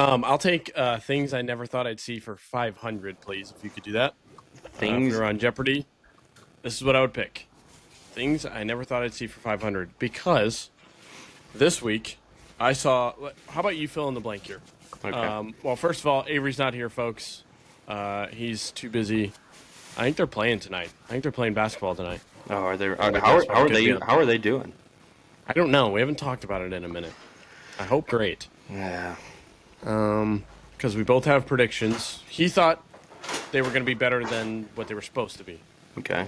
I'll take things I never thought I'd see for 500, please, if you could do that. If we Things. were on Jeopardy, this is what I would pick. Things I never thought I'd see for 500. Because this week, I saw. How about you fill in the blank here? Okay. Well, first of all, Avery's not here, folks. He's too busy. I think they're playing tonight. I think they're playing basketball tonight. Oh, are they? Maybe How, that's how why are it could be they? on. How are they doing? I don't know. We haven't talked about it in a minute. I hope great. Yeah. Because we both have predictions. He thought they were going to be better than what they were supposed to be. Okay.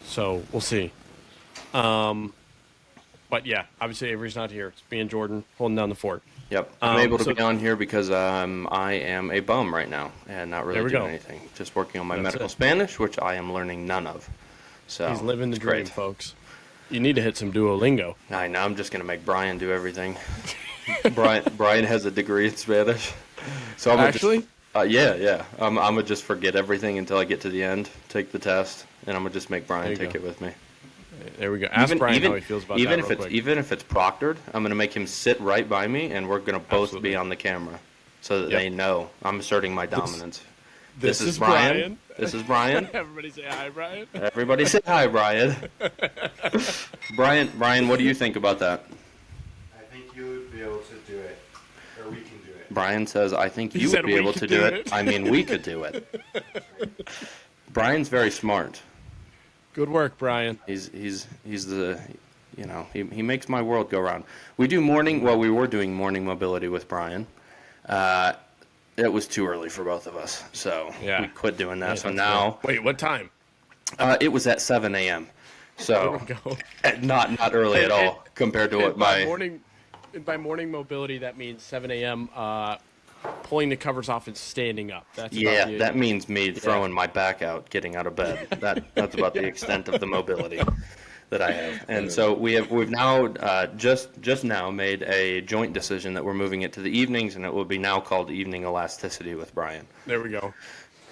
So we'll see. But yeah, obviously Avery's not here. It's me and Jordan holding down the fort. Yep. I'm able to so- be on here because I am a bum right now and not There really we doing go. anything. Just working on my That's medical it. Spanish, which I am learning none of. So He's living the it's dream, great. folks. You need to hit some Duolingo. I know. I'm just gonna make Brian do everything. Brian has a degree in Spanish, so I'm Actually? yeah. I'm gonna just forget everything until I get to the end, take the test, and I'm gonna just make Brian There you take go. it with me. There we go. Ask Brian how he feels about even that if real it's quick. even if it's proctored, I'm gonna make him sit right by me, and we're gonna both Absolutely. be on the camera, so that Yep. they know I'm asserting my dominance. This is Brian. This is Brian. Everybody say hi, Brian. Everybody say hi, Brian. Brian, what do you think about that? I think you would be able to do it, or we can do it. Brian says, I think He you said would be we able could to do do it. it. I mean, we could do it. Brian's very smart. Good work, Brian. He's the, he makes my world go round. We were doing morning mobility with Brian. It was too early for both of us, so Yeah. we quit doing that. Yeah, So that's now, good. Wait, what time? it was at 7 a.m. So There we go. not early at all compared to what by my morning, by morning mobility, that means 7 a.m. Pulling the covers off and standing up. That's Yeah, about the, that means me throwing my back out, getting out of bed. That's about the extent of the mobility that I have. And so we've now just now made a joint decision that we're moving it to the evenings, and it will be now called evening elasticity with Brian. There we go.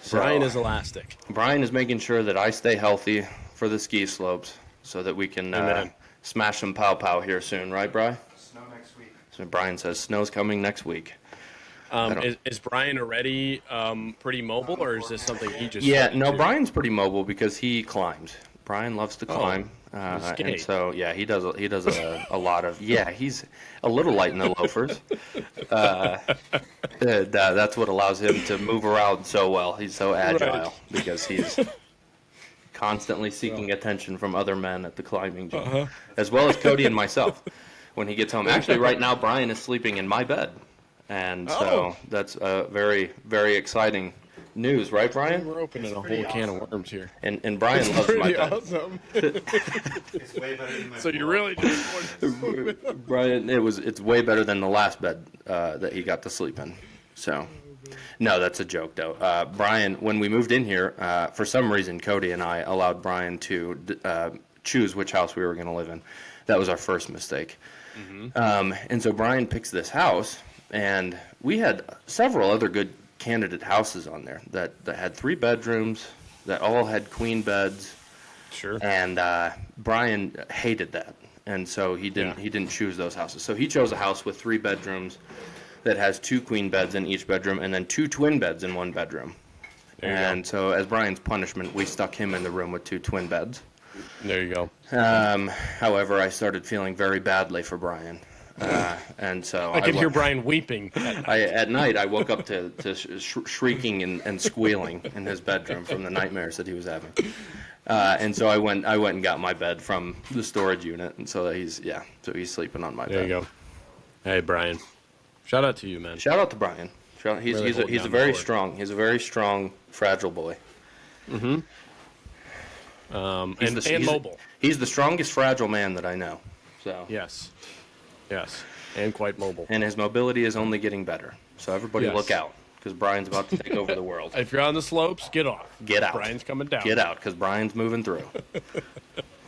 So, Brian is elastic. Brian is making sure that I stay healthy for the ski slopes, so that we can Amen. smash some pow here soon, right, Brian? Snow next week. So Brian says snow's coming next week. Is Brian already pretty mobile, or is this something he just? Yeah, started no, to? Brian's pretty mobile because he climbs. Brian loves to climb, he's and skate. so yeah, he does a lot of he's a little light in the loafers. That's what allows him to move around so well. He's so agile Right. because he's constantly seeking attention from other men at the climbing gym, Uh-huh. as well as Cody and myself when he gets home. Actually, right now Brian is sleeping in my bed, and so Oh. that's very, very exciting news, right, Brian? We're opening a whole can of worms here. And Brian loves my Pretty bed. awesome. It's way better than my So you floor. really just Brian, it's way better than the last bed that he got to sleep in. So, no, that's a joke though. Brian, when we moved in here, for some reason, Cody and I allowed Brian to choose which house we were going to live in. That was our first mistake. And so Brian picks this house, and we had several other good candidate houses on there that had 3 bedrooms, that all had queen beds. sure. And Brian hated that, and so he didn't choose those houses. So he chose a house with 3 bedrooms that has 2 queen beds in each bedroom, and then 2 twin beds in one bedroom. There you And so, as Brian's punishment, we stuck him in the room with 2 twin beds. There you go. However, I started feeling very badly for Brian, and so I could hear wo- Brian weeping. at night, I woke up to shrieking and squealing in his bedroom from the nightmares that he was having. And so I went and got my bed from the storage unit, and so he's sleeping on my There bed. you go. Hey, Brian. Shout out to you, man. Shout out to Brian. He's Really holding he's a down the very fort. strong. He's a very strong, fragile boy. And mobile. He's the strongest fragile man that I know. So Yes. Yes. And quite mobile. and his mobility is only getting better. So everybody Yes. look out, because Brian's about to take over the world. If you're on the slopes, get off. Get out. Brian's coming down. Get out, because Brian's moving through.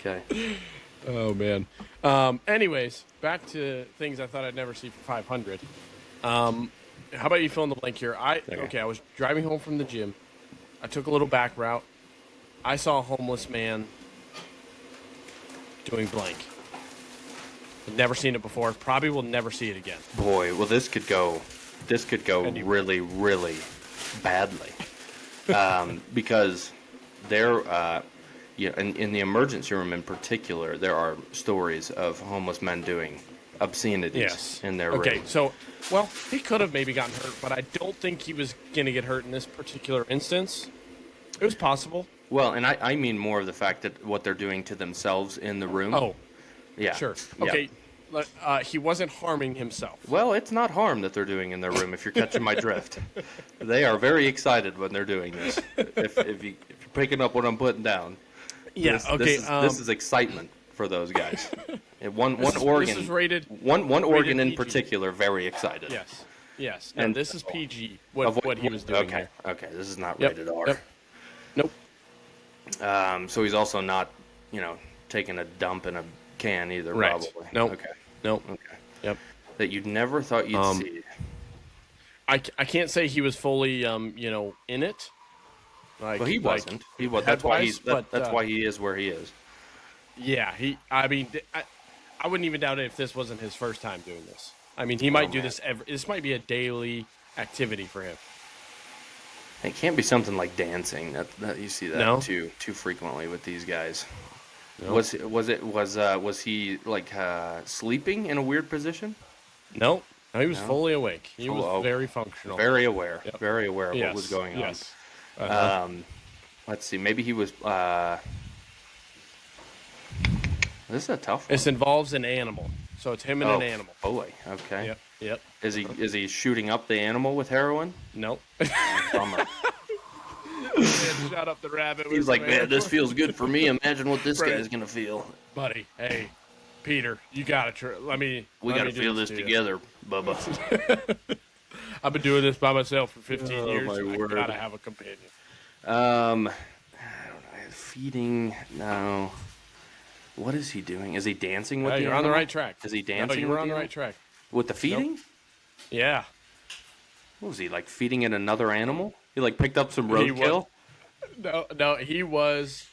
Okay. Oh, man. Anyways, back to things I thought I'd never see for 500. How about you fill in the blank here? I was driving home from the gym. I took a little back route. I saw a homeless man doing blank. I've never seen it before. Probably will never see it again. Boy, well, this could go this could go really, really badly, because there, in the emergency room in particular, there are stories of homeless men doing obscenities in their room. Okay, so, well, he could have maybe gotten hurt, but I don't think he was going to get hurt in this particular instance. It was possible. Well, and I mean more of the fact that what they're doing to themselves in the room. Oh, yeah. sure. Yeah. Okay, he wasn't harming himself. Well, it's not harm that they're doing in their room, if you're catching my drift. They are very excited when they're doing this. If you're picking up what I'm putting down. Yeah, okay. This is excitement for those guys. And one organ. This is rated. One organ in PG. particular, very excited. Yes. No, And this is PG. What he was doing. Okay. Here. Okay. This is not rated R. Yep. Nope. So he's also not, taking a dump in a can either. Right. Probably. Nope. Okay. Nope. Okay. Yep. That you'd never thought you'd see. I can't say he was fully in it. Like, Well, he wasn't. He was. That's why he's. but, That's why he is where he is. Yeah. I mean, I wouldn't even doubt it if this wasn't his first time doing this. I mean, he might do this this might be a daily activity for him. It can't be something like dancing. That you see that No? too frequently with these guys. No. Was he like sleeping in a weird position? No, he was No? fully awake. He was Oh, very functional. Very aware. Yep. Very aware of yes. what was going on. Yes. Let's see. Maybe he was. This is a tough one. This involves an animal, so it's him and an animal. Boy. Okay. Yep. Is he shooting up the animal with heroin? Nope. Bummer. Shut up the rabbit. He's like, man, this feels good for me. Imagine what this guy's gonna feel. Buddy, hey, Peter, you gotta try. We gotta feel this together, Bubba. I've been doing this by myself for 15 years. My I word. gotta have a companion. I don't know. Feeding? No. What is he doing? Is he dancing with the You're animal? on the right track. Is he dancing? You were with on the the right track. With the feeding? Nope. Yeah. What was he, like feeding it another animal? He like picked up some roadkill? No, he was.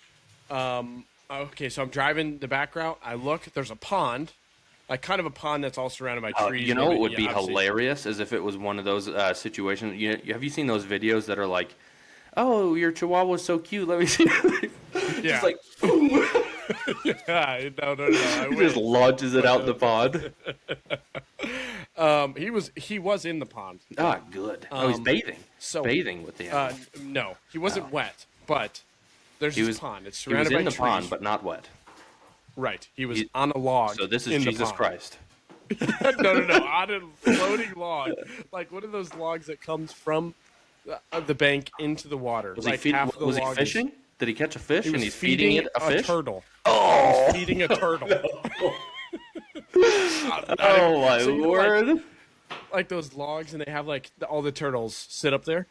Okay, so I'm driving the back route. I look, there's a pond, like kind of a pond that's all surrounded by trees. You know what would yeah, be obviously. hilarious is if it was one of those situations. Have you seen those videos that are like, oh, your chihuahua's so cute, let me see. Yeah. Just like, Yeah, no. he just launches it out in the pond. He was in the pond. Ah, good. He's bathing. Bathing with the animal. No, he wasn't wet, but there's this pond. It's He was surrounded by in the trees. pond, but not wet. Right. He was on a log. So this is in the Jesus pond. Christ. No. On a floating log, like one of those logs that comes from the bank into the water. Was like he half the was he log is- fishing? Did he catch a fish He was and he's feeding it a fish? turtle. Oh, He's feeding a turtle. oh my So you word! Like those logs, and they have like all the turtles sit up there.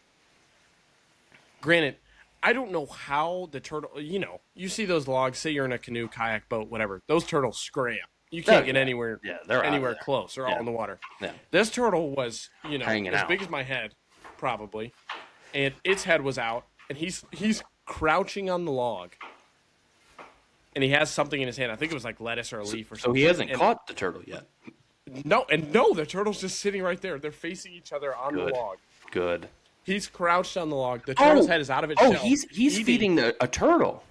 Granted, I don't know how the turtle. You see those logs. Say you're in a canoe, kayak, boat, whatever. Those turtles scram. You can't get anywhere. Yeah, they're out anywhere of there. close. They're all in the water. Yeah. This turtle was, Hanging as out. big as my head, probably, and its head was out, and he's crouching on the log, and he has something in his hand. I think it was like lettuce or a leaf or So something. he hasn't And- caught the turtle yet. No, the turtle's just sitting right there. They're facing each other on the log. Good. He's crouched on the log. The turtle's head is out of its shell. he's eating. feeding a turtle.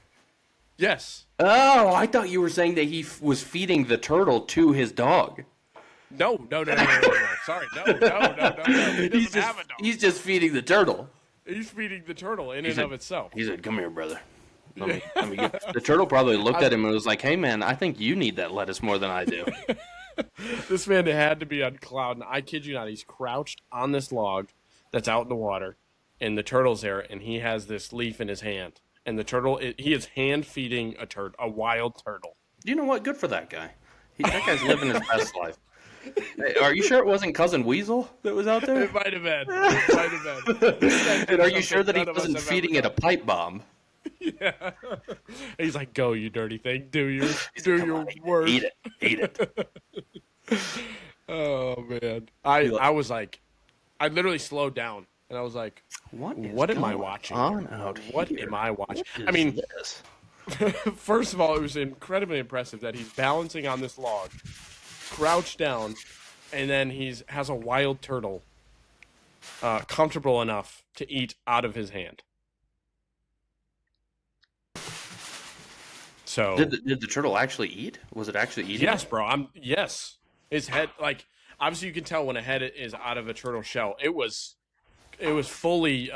Yes. Oh, I thought you were saying that he was feeding the turtle to his dog. No. Sorry, no. He doesn't have a dog. He's just feeding the turtle. He's feeding the turtle in and of itself. He said, "Come here, brother." Let me get. The turtle probably looked at him and was like, "Hey, man, I think you need that lettuce more than I do." This man had to be on cloud, and I kid you not, he's crouched on this log that's out in the water, and the turtle's there, and he has this leaf in his hand, and the turtle, he is hand feeding a wild turtle. You know what? Good for that guy. That guy's living his best life. Hey, are you sure it wasn't Cousin Weasel that was out there? It might have been. And are you sure that he wasn't feeding it a pipe bomb? Yeah. He's like, "Go, you dirty thing. Do your work. Eat it. Oh man, I was like, I literally slowed down, and I was like, "What am I watching? What am I watching?" I mean, first of all, it was incredibly impressive that he's balancing on this log, crouched down, and then has a wild turtle comfortable enough to eat out of his hand. So Did the turtle actually eat? Was it actually eating? yes, bro. Yes. His head, like, obviously you can tell when a head is out of a turtle shell. It was fully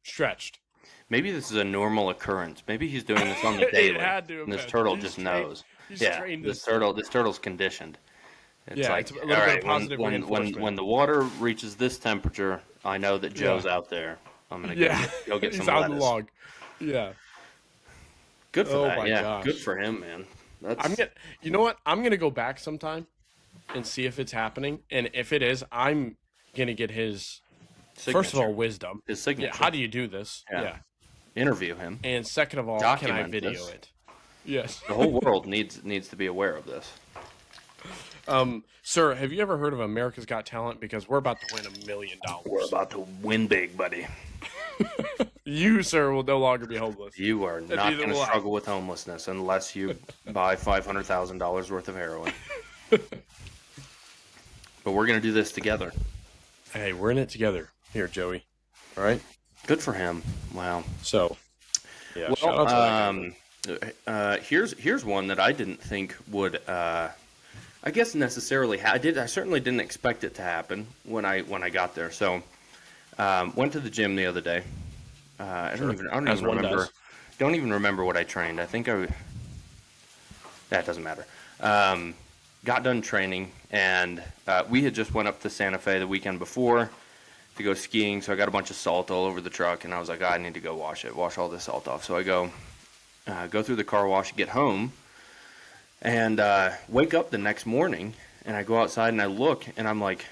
stretched. Maybe this is a normal occurrence. Maybe he's doing this on the daily. It had to have And this been. turtle He's just trained- knows. he's Yeah, trained this this turtle's conditioned. It's Yeah, like, it's a little all bit right, of positive when reinforcement. the water reaches this temperature, I know that Joe's out there. I'm gonna go get he's some on lettuce. the log. Yeah. Good for Oh that. my Yeah, gosh. good for him, man. That's You know what? I'm gonna go back sometime and see if it's happening, and if it is, I'm gonna get his first of all signature. wisdom. His signature. Yeah, how do you do this? Yeah. Interview him. And second of all, can I Document video this. it? Yes. The whole world needs to be aware of this. Sir, have you ever heard of America's Got Talent? Because we're about to win $1 million. We're about to win big, buddy. You, sir, will no longer be homeless. You are not neither going to will I. struggle with homelessness unless you buy $500,000 worth of heroin. But we're going to do this together. Hey, we're in it together here, Joey. All right. Good for him. Wow. So, yeah. shout out to that guy. Here's one that I didn't think would. I guess necessarily. I certainly didn't expect it to happen when I got there. So, went to the gym the other day. I don't even As one remember. does. Don't even remember what I trained. I think that doesn't matter. Got done training, and we had just went up to Santa Fe the weekend before to go skiing. So I got a bunch of salt all over the truck, and I was like, I need to go wash all this salt off. So I go through the car wash, get home, and wake up the next morning, and I go outside and I look, and I'm like,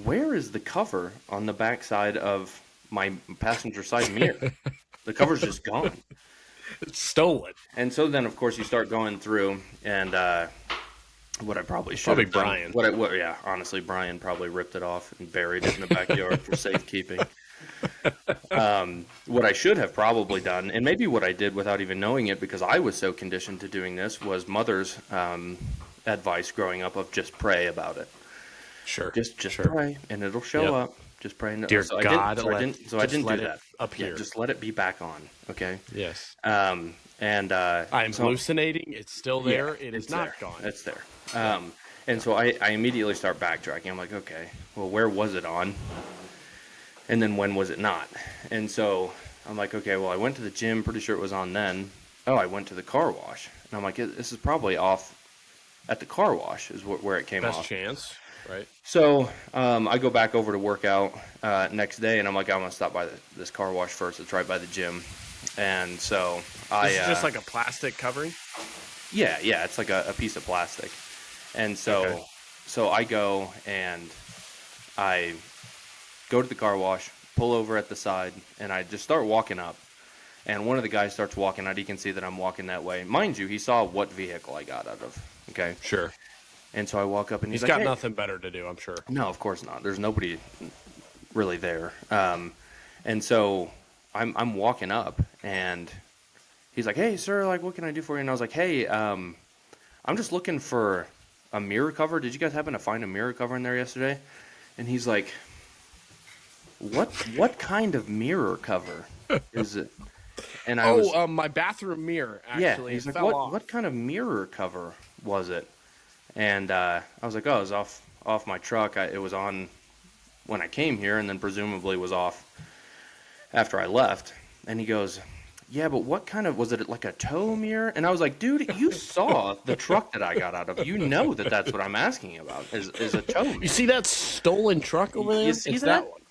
where is the cover on the back side of my passenger side mirror? The cover's just gone. It's stolen. And so then, of course, you start going through, and what I probably should Probably have done. Brian. Yeah, honestly, Brian probably ripped it off and buried it in the backyard for safekeeping. What I should have probably done, and maybe what I did without even knowing it, because I was so conditioned to doing this, was mother's advice growing up of just pray about it. Sure. Just sure. pray, and it'll show Yep. up. Just pray. Dear so God, I didn't do let it that. appear. Yeah, just let it be back on. Okay. Yes. And I'm so- hallucinating. It's still there. Yeah, It is it's not there. gone. It's there. And so I immediately start backtracking. I'm like, okay, well, where was it on? And then when was it not? And so I'm like, okay, well, I went to the gym. Pretty sure it was on then. Oh, I went to the car wash. And I'm like, this is probably off at the car wash is where it came Best off. chance, right? So I go back over to work out next day, and I'm like, I'm going to stop by this car wash first. It's right by the gym. And so This is just like a plastic covering? Yeah, it's like a piece of plastic. And so Okay. so I go and I go to the car wash, pull over at the side, and I just start walking up. And one of the guys starts walking out. He can see that I'm walking that way. Mind you, he saw what vehicle I got out of. Okay. Sure. And so I walk up and he's He's like, got "Hey." nothing better to do, I'm sure. No, of course not. There's nobody really there. And so I'm walking up, and he's like, "Hey, sir, like, what can I do for you?" And I was like, "Hey, I'm just looking for a mirror cover. Did you guys happen to find a mirror cover in there yesterday?" And he's like, "What kind of mirror cover is it?" And I was, my bathroom mirror, yeah. actually. He's it like, fell off. "What kind of mirror cover was it?" And I was like, "Oh, it was off my truck. It was on when I came here, and then presumably was off after I left." And he goes, "Yeah, but what kind of was it? Like a tow mirror?" And I was like, "Dude, you saw the truck that I got out of. You know that's what I'm asking about is a tow mirror." You see that stolen truck over there? You see It's that? one.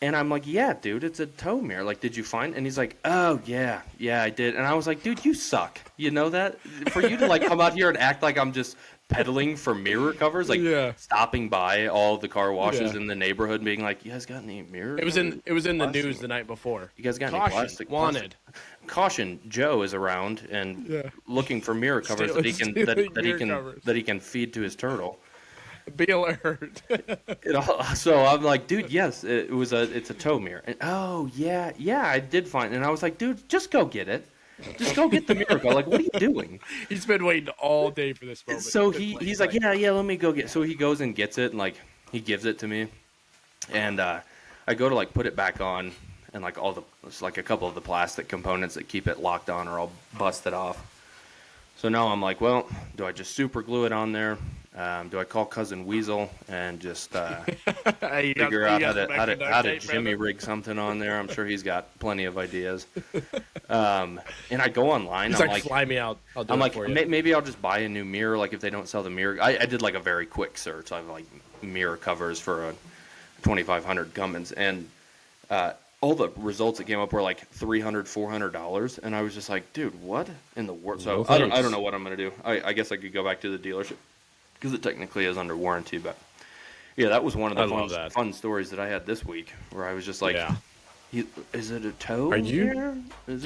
And I'm like, "Yeah, dude, it's a tow mirror. Like, did you find?" And he's like, "Oh, yeah, I did." And I was like, "Dude, you suck. You know that? For you to like come out here and act like I'm just peddling for mirror covers, like Yeah. stopping by all the car washes Yeah. in the neighborhood, and being like, "You guys got any mirror?" It was in the Plastic. news the night before. You guys got any Caution, plastic? wanted. Caution, Joe is around and Yeah. looking for mirror covers Stealing mirror covers. that he can feed to his turtle. Be alert. So I'm like, dude, yes, it's a tow mirror. And, oh yeah, I did find it. And I was like, dude, just go get it. Just go get the mirror cover. Like, what are you doing? He's been waiting all day for this moment. So he's like, yeah, let me go get. So he goes and gets it, and like he gives it to me, and I go to like put it back on, and like it's like a couple of the plastic components that keep it locked on are all busted off. So now I'm like, well, do I just super glue it on there? Do I call Cousin Weasel and just figure out how to Jimmy rig something on there? I'm sure he's got plenty of ideas. And I go online. He's like, fly me out. I'll do I'm it like, for you. maybe I'll just buy a new mirror. Like if they don't sell the mirror, I did like a very quick search. I have like mirror covers for a 2500 Cummins, and all the results that came up were like $300-$400, and I was just like, dude, what in the world? So I don't know what I'm gonna do. I guess I could go back to the dealership because it technically is under warranty. But yeah, that was one of the fun stories that I had this week, where I was just like, is it a tow? Are you, here?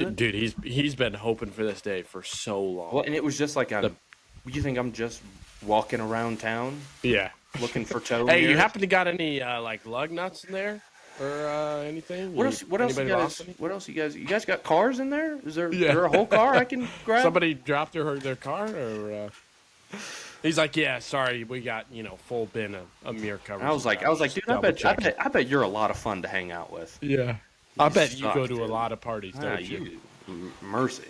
dude? He's been hoping for this day for so long. Well, and it was just like, you think I'm just walking around town? Yeah. Looking for tow. Hey, you happen to got any like lug nuts in there or anything? What else? What else? You guys got cars in there? Is there a whole car I can grab? Somebody dropped their car, or he's like, yeah, sorry, we got full bin of mirror covers. I was like, dude, I bet you're a lot of fun to hang out with. Yeah, I bet you go to a lot of parties, don't you? Mercy.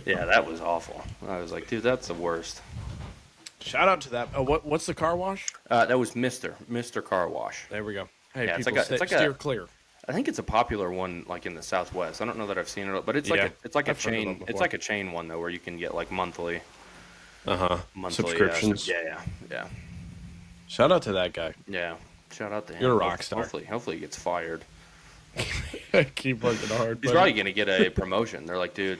Yeah, that was awful. I was like, dude, that's the worst. Shout out to that. Oh, what's the car wash? That was Mr. Car Wash. There we go. Hey, yeah, people, steer clear. I think it's a popular one, like in the Southwest. I don't know that I've seen it, but it's like a chain. It's like a chain one though, where you can get like monthly subscriptions. Yeah. Shout out to that guy. Yeah, shout out to him. You're a rock star. Hopefully he gets fired. Keep working hard. He's probably gonna get a promotion. They're like, dude.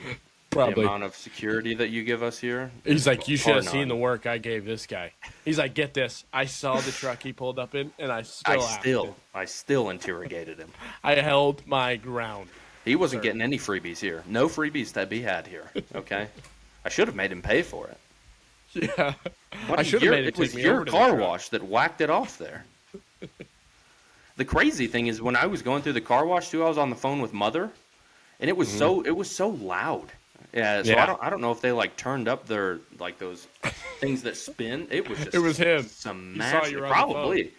Probably. The amount of security that you give us here. He's like, you should have seen the work I gave this guy. He's like, get this. I saw the truck he pulled up in, and I still interrogated him. I held my ground. He wasn't getting any freebies here. No freebies to be had here. Okay, I should have made him pay for it. Yeah, I should have made it. It was your car wash that whacked it off there. The crazy thing is, when I was going through the car wash too, I was on the phone with Mother, and it was so loud. Yeah, so I don't know if they like turned up their like those things that spin. It was him. Some massive, probably.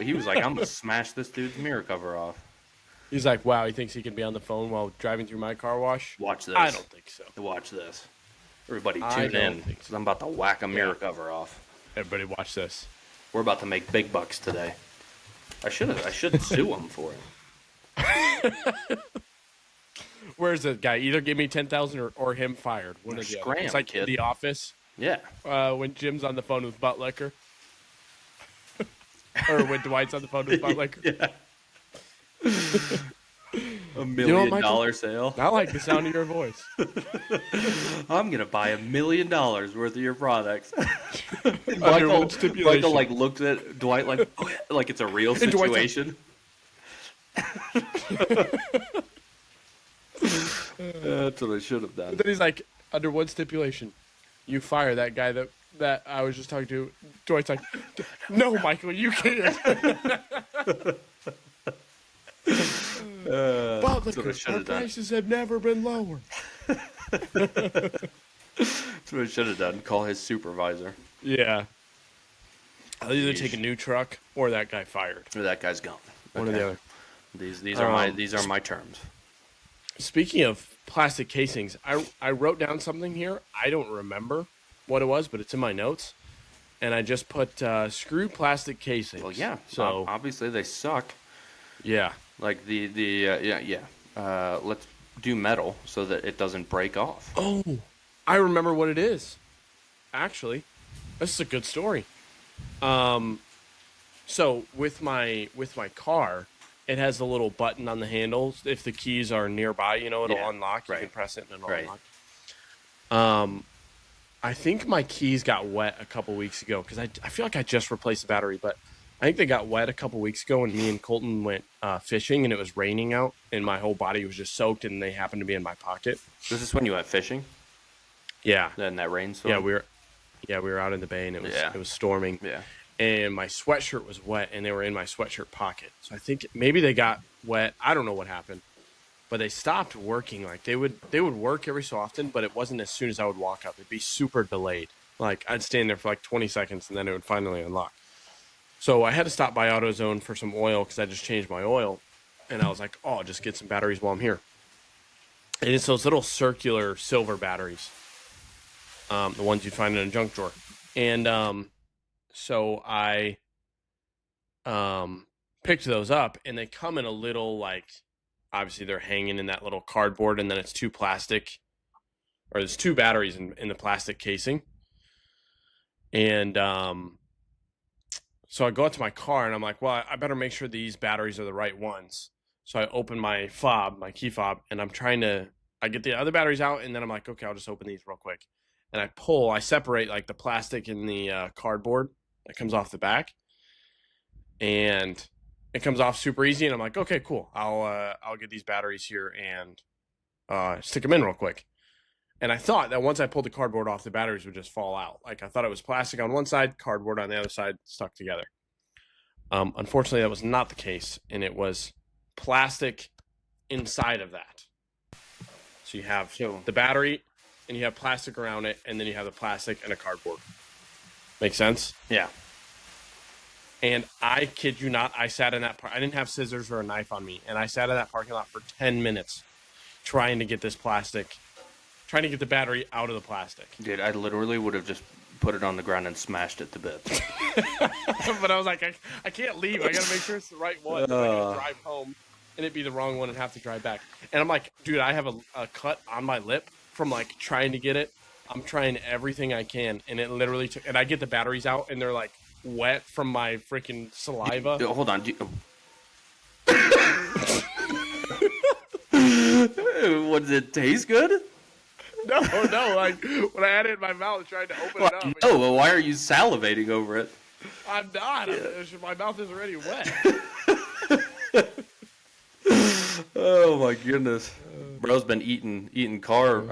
He was like, I'm gonna smash this dude's mirror cover off. He's like, wow, he thinks he can be on the phone while driving through my car wash. Watch this. I don't think so. Watch this. Everybody tune in because I'm about to whack a mirror cover off. Everybody watch this. We're about to make big bucks today. I should sue him for it. Where's the guy? Either give me 10,000 or him fired. One or the other. It's like kid. The Office. Yeah. When Jim's on the phone with Butt Liquor. Or when Dwight's on the phone with Butt Liquor. Yeah. $1 million sale. I like the sound of your voice. I'm gonna buy $1 million worth of your products. Michael like looked at Dwight like, oh, yeah, like it's a real situation. That's what I should have done. But then he's like, under one stipulation, you fire that guy that I was just talking to. Dwight's like, no, Michael, you can't. But our prices have never been lower. That's what I should have done. Call his supervisor. Yeah. I'll either take a new truck or that guy fired. Or that guy's gone. One or the other. These are my terms. Speaking of plastic casings, I wrote down something here. I don't remember what it was, but it's in my notes. And I just put screw plastic casings. Well, yeah. So obviously they suck. Yeah. Like let's do metal so that it doesn't break off. Oh, I remember what it is. Actually, this is a good story. So with my car, it has a little button on the handles. If the keys are nearby, it'll unlock. You can press it and it'll unlock. I think my keys got wet a couple weeks ago because I feel like I just replaced the battery, but I think they got wet a couple weeks ago when me and Colton went fishing and it was raining out and my whole body was just soaked and they happened to be in my pocket. This is when you went fishing? Yeah. Then that rainstorm? Yeah, we were out in the bay and it was storming. Yeah. And my sweatshirt was wet and they were in my sweatshirt pocket. So I think maybe they got wet. I don't know what happened. But they stopped working. Like they would work every so often, but it wasn't as soon as I would walk up. It'd be super delayed. Like I'd stand there for like 20 seconds and then it would finally unlock. So I had to stop by AutoZone for some oil because I just changed my oil. And I was like, oh, I'll just get some batteries while I'm here. And it's those little circular silver batteries, the ones you'd find in a junk drawer. And so I picked those up, and they come in a little, like, obviously they're hanging in that little cardboard, and then it's two plastic, or there's two batteries in the plastic casing. And so I go out to my car, and I'm like, well, I better make sure these batteries are the right ones. So I open my fob, my key fob, and I get the other batteries out, and then I'm like, okay, I'll just open these real quick. And I separate like the plastic and the cardboard that comes off the back, and it comes off super easy. And I'm like, okay, cool. I'll get these batteries here and stick them in real quick. And I thought that once I pulled the cardboard off, the batteries would just fall out. Like, I thought it was plastic on one side, cardboard on the other side, stuck together. Unfortunately, that was not the case, and it was plastic inside of that. So you have the battery, and you have plastic around it, and then you have the plastic and a cardboard. Make sense? Yeah. And I kid you not, I sat in that I didn't have scissors or a knife on me, and I sat in that parking lot for 10 minutes trying to get this plastic, trying to get the battery out of the plastic. Dude, I literally would have just put it on the ground and smashed it to bits. But I was like, I can't leave. I got to make sure it's the right one. I got to drive home, and it'd be the wrong one and have to drive back. And I'm like, dude, I have a cut on my lip from, like, trying to get it. I'm trying everything I can, and it literally took – and I get the batteries out, and they're, like, wet from my freaking saliva. Hold on. What, did it taste good? No, like, when I had it in my mouth trying to open it up. No, well, why are you salivating over it? I'm not. My mouth is already wet. Oh my goodness. Bro's been eating car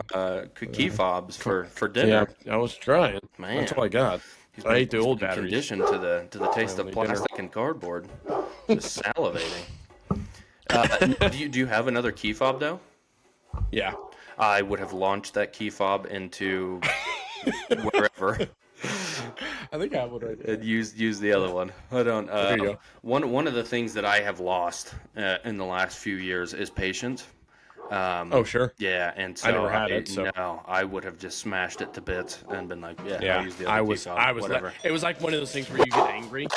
key fobs for dinner. Yeah, I was trying. Man. That's all I got. I ate the old batteries. Conditioned to the taste of plastic and cardboard. Just salivating. Do you have another key fob though? Yeah. I would have launched that key fob into wherever. I think I would. And use the other one. I don't. There you go. One of the things that I have lost in the last few years is patience. Oh sure. Yeah, and so I never had it. So. No, I would have just smashed it to bits and been like, yeah. I'll use the other key fob, whatever. It was like one of those things where you get angry,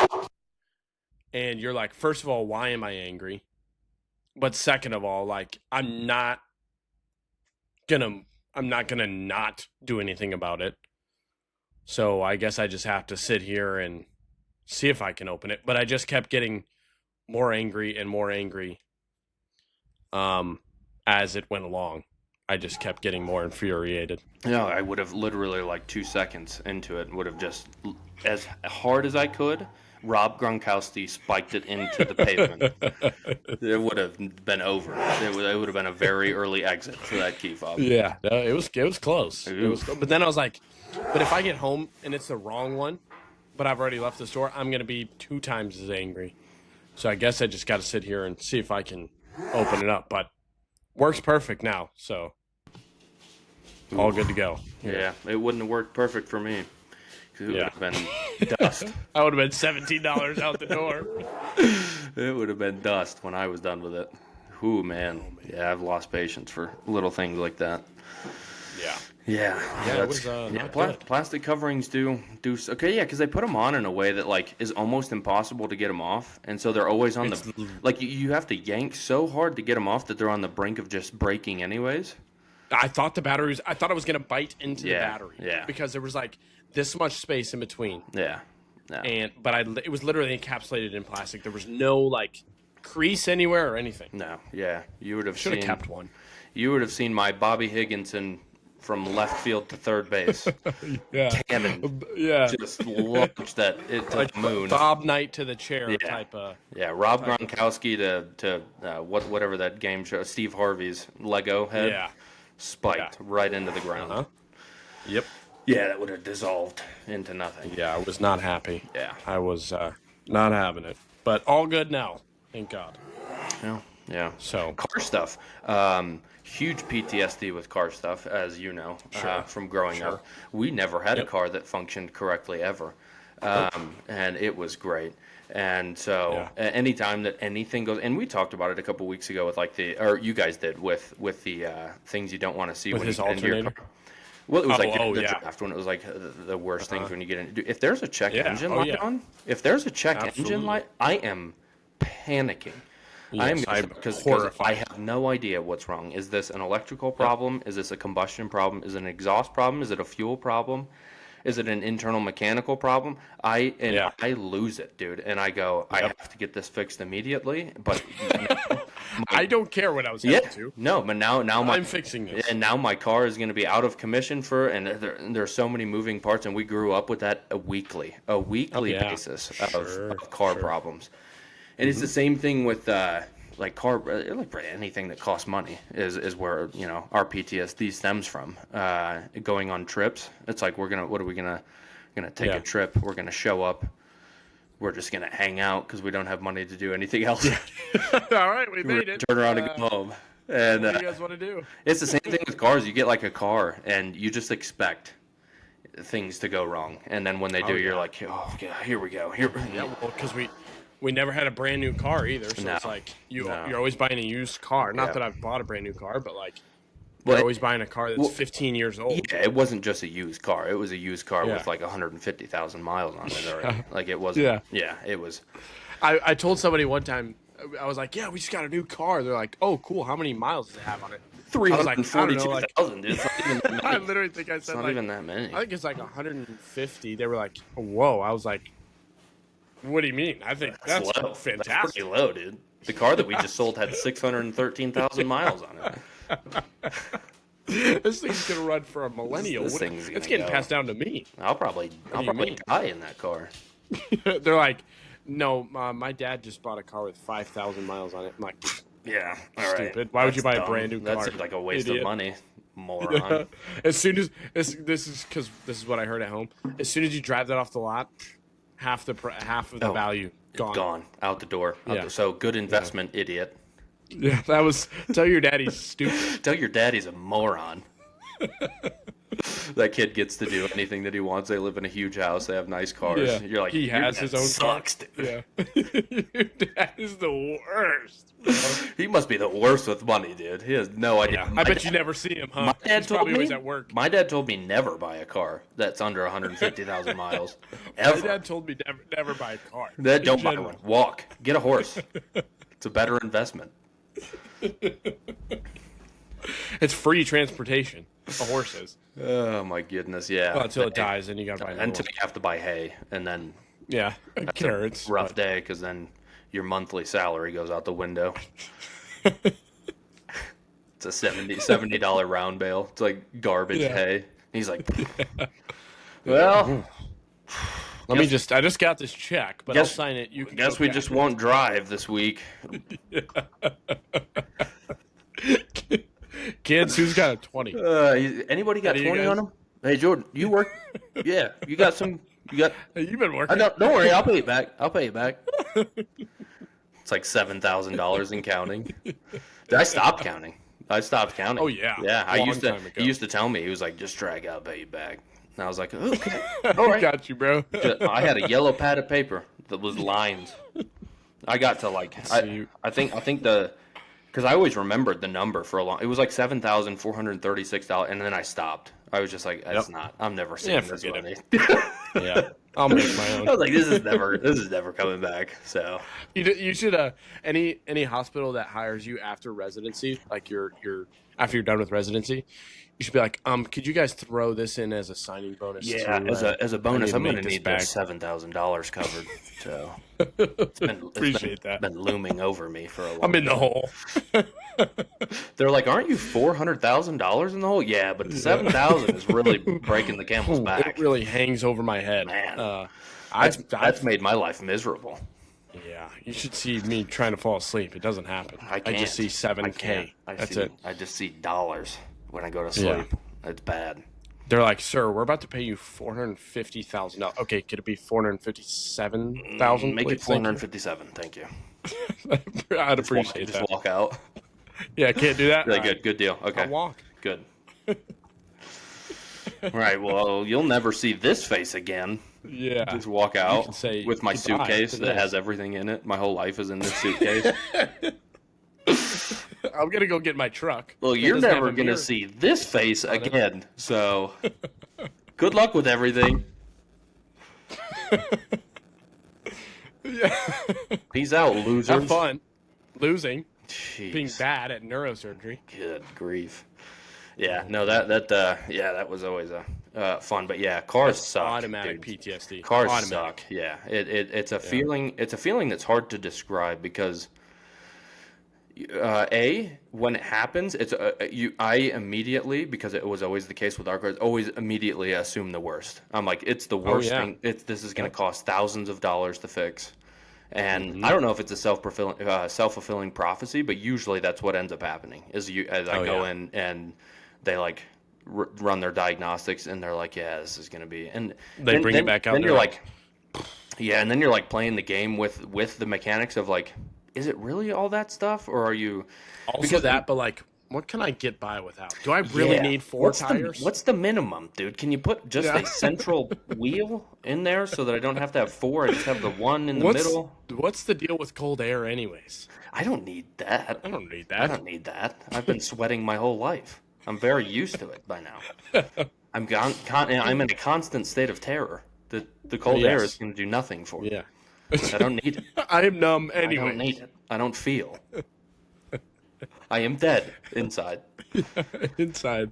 and you're like, first of all, why am I angry? But second of all, like, I'm not gonna not do anything about it. So I guess I just have to sit here and see if I can open it. But I just kept getting more angry and more angry as it went along. I just kept getting more infuriated. No, I would have literally, like 2 seconds into it, would have just, as hard as I could, Rob Gronkowski spiked it into the pavement. It would have been over. It would have been a very early exit for that key fob. Yeah, it was close. Oof. It was, but then I was like, but if I get home and it's the wrong one, but I've already left the store, I'm gonna be 2 times as angry. So I guess I just got to sit here and see if I can open it up. But works perfect now, so all good to go. Yeah, it wouldn't have worked perfect for me. It would have been dust. I would have been $17 out the door. It would have been dust when I was done with it. Ooh, man. Yeah, I've lost patience for little things like that. Yeah. Yeah, it was not good. Plastic coverings do okay. Yeah, because they put them on in a way that like is almost impossible to get them off, and so they're always on like you have to yank so hard to get them off that they're on the brink of just breaking anyways. I thought I was gonna bite into the battery. Yeah. Because there was like this much space in between. Yeah. But it was literally encapsulated in plastic. There was no like crease anywhere or anything. No. Yeah. You would have should have kept one. You would have seen my Bobby Higginson from left field to third base. Cannon. Yeah. Just launched that to like the moon. Bob Knight to the chair type of. Yeah, Rob Gronkowski to whatever that game show, Steve Harvey's Lego head. Yeah. Spiked right into the ground. Uh-huh. Yep. Yeah, that would have dissolved into nothing. Yeah, I was not happy. Yeah. I was not having it. But all good now. Thank God. Yeah. So car stuff. Huge PTSD with car stuff, as you know, from growing up. We never had a car that functioned correctly ever. And it was great. And so anytime that anything goes, and we talked about it a couple weeks ago with like or you guys did with the things you don't want to see With when his you get into your alternator? car. Well, it was like the yeah. draft when it was like the worst things when you get in. Dude, if there's a check engine light yeah. on, if there's a check engine Absolutely. light, I am panicking. Yes, I'm Because horrified. I have no idea what's wrong. Is this an electrical problem? Is this a combustion problem? Is it an exhaust problem? Is it a fuel problem? Is it an internal mechanical problem? I lose it, dude. And I go, I have to get this fixed immediately. But I don't care what I was headed to. no, but now I'm fixing this. and now my car is going to be out of commission and there's so many moving parts, and we grew up with that a weekly basis of car problems. And it's the same thing with like anything that costs money is where our PTSD stems from. Going on trips, it's like we're gonna take a trip. We're gonna show up. We're just gonna hang out because we don't have money to do anything else. All right, we made it. Turn around and go home. And what do you guys want to do? it's the same thing with cars. You get like a car, and you just expect things to go wrong, and then when they do, you're like, oh yeah, here we go. Yeah, well, because we never had a brand new car either, so it's like you're always buying a used car. Not that I've bought a brand new car, but like you're always buying a car that's 15 years old. Yeah, it wasn't just a used car. It was a used car with like 150,000 miles on it already. Like it wasn't. Yeah, it was. I told somebody one time, I was like, yeah, we just got a new car. They're like, oh, cool. How many miles does it have on it? 342,000, dude. It's not even that many. I literally think I said It's not even that many. I think it's like 150. They were like, whoa. I was like, what do you mean? I think that's low. fantastic. That's pretty low, dude. The car that we just sold had 613,000 miles on it. This thing's gonna run for a millennial. This thing's gonna it's getting go. passed down to me. I'll probably die in that car. They're like, no, my dad just bought a car with 5,000 miles on it. I'm like, Yeah, all right. stupid. Why would you buy That's a brand new dumb. car? That seems like a waste Idiot. of money, moron. As soon as this is because this is what I heard at home. As soon as you drive that off the lot, half of the value gone. Out the door. Yeah. So good investment, idiot. Yeah, that was. Tell your daddy he's stupid. Tell your daddy's a moron. That kid gets to do anything that he wants. They live in a huge house. They have nice cars. Yeah. You're like, he your has dad his own sucks, car. dude. Yeah, your dad is the worst. He must be the worst with money, dude. He has no idea. I bet you never see him, huh? My dad He's told probably me. always at work. My dad told me never buy a car that's under 150,000 miles. Ever. My dad told me never buy a car. Don't In buy general. one. Walk. Get a horse. It's a better investment. It's free transportation. A horse is. Oh my goodness, yeah. Well, until it dies, and you gotta buy another Until one. you have to buy hay, and then Yeah, carrots. rough day because then your monthly salary goes out the window. It's a $70 round bale. It's like garbage hay. He's like, well, I just got this check, but I'll sign it. You can guess go we back. just won't drive this week. Kids, who's got a 20? Anybody got How do you 20 guys- on them? Hey, Jordan, you work? Yeah, you got some. You got. Hey, you've been working. Don't worry, I'll pay you back. I'll pay you back. It's like $7,000 in counting. I stopped counting. Oh, yeah. Yeah, Long time ago. He used to tell me, he was like, just drag out, pay you back. And I was like, okay, all right. Got you, bro. I had a yellow pad of paper that was lines. I got to like, see. I think because I always remembered the number for a long. It was like $7,436, and then I stopped. I was just like, it's not. I'm never seeing this forget money. Yeah, I'll make my own. I was like, this is never coming back. So You should any hospital that hires you after residency, like after you're done with residency, you should be like, could you guys throw this in as a signing bonus? yeah, too? as a bonus, I'm going to make this need back. this $7,000 covered. So it's been looming over me for a long. I'm in the hole. They're like, aren't you $400,000 in the hole? Yeah, but the 7,000 is really breaking the camel's back. It really hangs over my head. Man. That's made my life miserable. Yeah, you should see me trying to fall asleep. It doesn't happen. I can't. just see I can't. $7K. That's it. I just see dollars when I go to sleep. It's bad. They're like, sir, we're about to pay you $450,000. Okay, could it be $457,000? Make it please? Thank you. 457. Thank you. I'd appreciate Just that. walk out. Yeah, I can't do that. Really All right. good deal. Okay. I'll walk. Good. Right. Well, you'll never see this face again. Yeah. Just walk You out can say with my goodbye suitcase to that this. has everything in it. My whole life is in this suitcase. I'm gonna go get my truck. Well, that you're doesn't have never a going to mirror see this face on it. again. So, good luck with everything. Yeah. Peace out, Have losers. fun. Losing. Being Jeez. bad at neurosurgery. Good grief. Yeah, Oh, no, man. that was always a fun. But yeah, cars That's suck, automatic dude. PTSD. Cars Automatic. suck. Yeah, it's a Yeah. feeling. It's a feeling that's hard to describe because when it happens, it's I immediately, because it was always the case with our cars, always immediately assume the worst. I'm like, it's the Oh worst yeah. thing. This is going to Yep. cost thousands of dollars to fix. And I Hmm. don't know if it's a self fulfilling prophecy, but usually that's what ends up happening. Is you as I Oh go yeah. in and they like run their diagnostics and they're like, yeah, this is going to be, and They bring it back out. then And you're they're like, yeah, and then you're like playing the game with the mechanics of like, is it really all that stuff, or are you? also Because that, but like, what can I get by without? Do I really yeah, need four tires? what's the minimum, dude? Can you put just Yeah. a central wheel in there so that I don't have to have four? I just have the one in the What's middle. what's the deal with cold air, anyways? I don't need that. I don't need I that. don't need that. I've been sweating my whole life. I'm very used to it by now. I'm in a constant state of terror. The cold air is Yes. going to do nothing for me. Yeah. I don't need it. I am numb I anyway. don't need it. I don't feel. I am dead inside. Inside.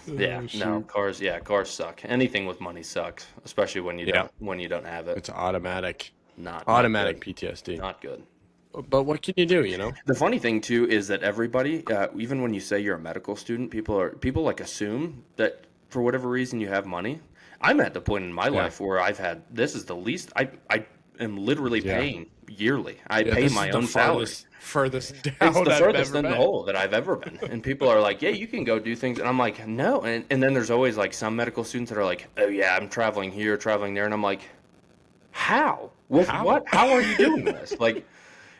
Yeah, no, shoot. cars. Yeah, cars suck. Anything with money sucks, especially when you Yeah. don't have it. It's automatic. Not Automatic good. PTSD. Not good. But what can you do, you know? The funny thing too is that everybody, even when you say you're a medical student, people like assume that for whatever reason you have money. I'm at the point in my life where this is the least I am literally Yeah. paying yearly. I Yeah, pay this my is the own salary. furthest down It's the I've furthest ever in the been. hole that I've ever been. And people are like, yeah, you can go do things. And I'm like, no. And then there's always like some medical students that are like, oh yeah, I'm traveling here, traveling there. And I'm like, how? With How? what? How are you doing this? Like,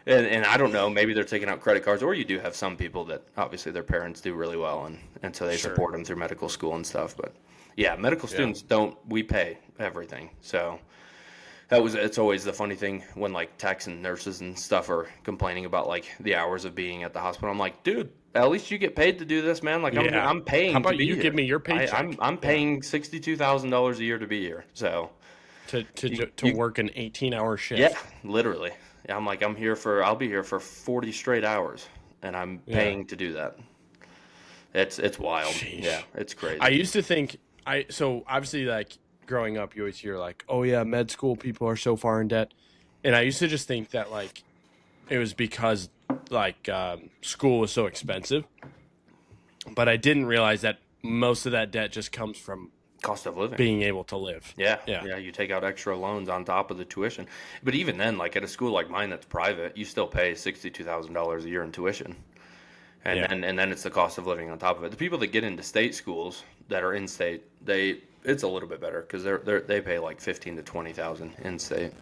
and I don't know, maybe they're taking out credit cards, or you do have some people that obviously their parents do really well, and so they Sure. support them through medical school and stuff. But yeah, medical students we pay everything. So it's always the funny thing when like techs and nurses and stuff are complaining about like the hours of being at the hospital. I'm like, dude, at least you get paid to do this, man. Like Yeah. I'm paying How about to be you here. give me your paycheck? I'm paying $62,000 a year to be here. So to work an 18-hour shift. yeah, literally. I'm like, I'll be here for 40 straight hours, and I'm paying to do that. It's wild. Sheesh. Yeah, it's crazy. I used to think so obviously like growing up you always hear like, oh yeah, med school people are so far in debt. And I used to just think that like it was because like school was so expensive. But I didn't realize that most of that debt just comes from Cost of living. being able to live. Yeah, Yeah. yeah. You take out extra loans on top of the tuition, but even then, like at a school like mine that's private, you still pay $62,000 a year in tuition, and Yeah. then it's the cost of living on top of it. The people that get into state schools that are in state, it's a little bit better because they pay like 15 to 20,000 in state.